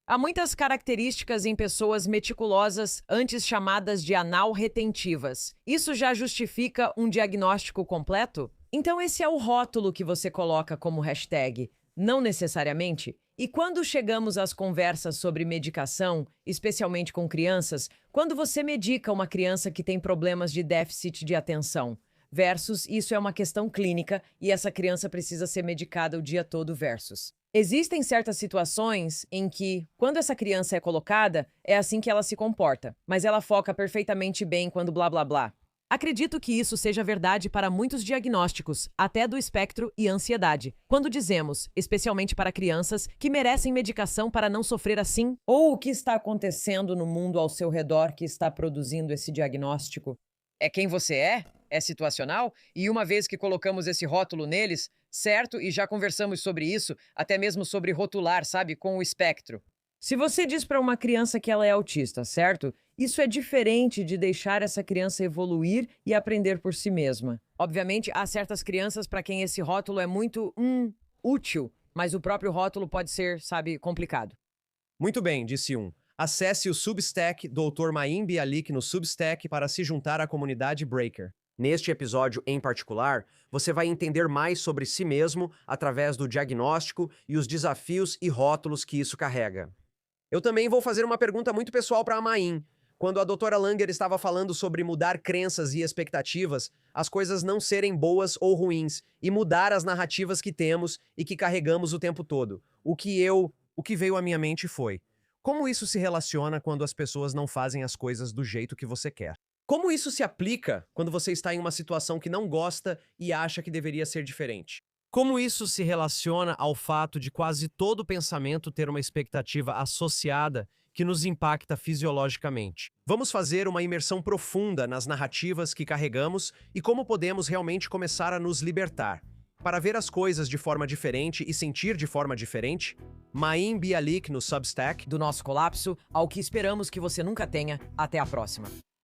Há muitas características em pessoas meticulosas, antes chamadas de anal-retentivas. Isso já justifica um diagnóstico completo? Então esse é o rótulo que você coloca como hashtag, não necessariamente. E quando chegamos às conversas sobre medicação, especialmente com crianças, quando você medica uma criança que tem problemas de déficit de atenção, versus isso é uma questão clínica e essa criança precisa ser medicada o dia todo versus. Existem certas situações em que, quando essa criança é colocada, é assim que ela se comporta, mas ela foca perfeitamente bem quando blá blá blá. Acredito que isso seja verdade para muitos diagnósticos, até do espectro e ansiedade. Quando dizemos, especialmente para crianças, que merecem medicação para não sofrer assim, ou o que está acontecendo no mundo ao seu redor que está produzindo esse diagnóstico. É quem você é? É situacional? E uma vez que colocamos esse rótulo neles, certo? E já conversamos sobre isso, até mesmo sobre rotular, sabe? Com o espectro. Se você diz para uma criança que ela é autista, certo? Isso é diferente de deixar essa criança evoluir e aprender por si mesma. Obviamente, há certas crianças para quem esse rótulo é muito, útil, mas o próprio rótulo pode ser, sabe, complicado. Muito bem, disse um. Acesse o Substack Dr. Maim Bialik no Substack para se juntar à comunidade Breaker. Neste episódio em particular, você vai entender mais sobre si mesmo através do diagnóstico e os desafios e rótulos que isso carrega. Eu também vou fazer uma pergunta muito pessoal para a Maim. Quando a doutora Langer estava falando sobre mudar crenças e expectativas, as coisas não serem boas ou ruins, e mudar as narrativas que temos e que carregamos o tempo todo. O que veio à minha mente foi: como isso se relaciona quando as pessoas não fazem as coisas do jeito que você quer? Como isso se aplica quando você está em uma situação que não gosta e acha que deveria ser diferente? Como isso se relaciona ao fato de quase todo pensamento ter uma expectativa associada que nos impacta fisiologicamente? Vamos fazer uma imersão profunda nas narrativas que carregamos e como podemos realmente começar a nos libertar. Para ver as coisas de forma diferente e sentir de forma diferente, Maim Bialik no Substack. Do nosso colapso ao que esperamos que você nunca tenha. Até a próxima.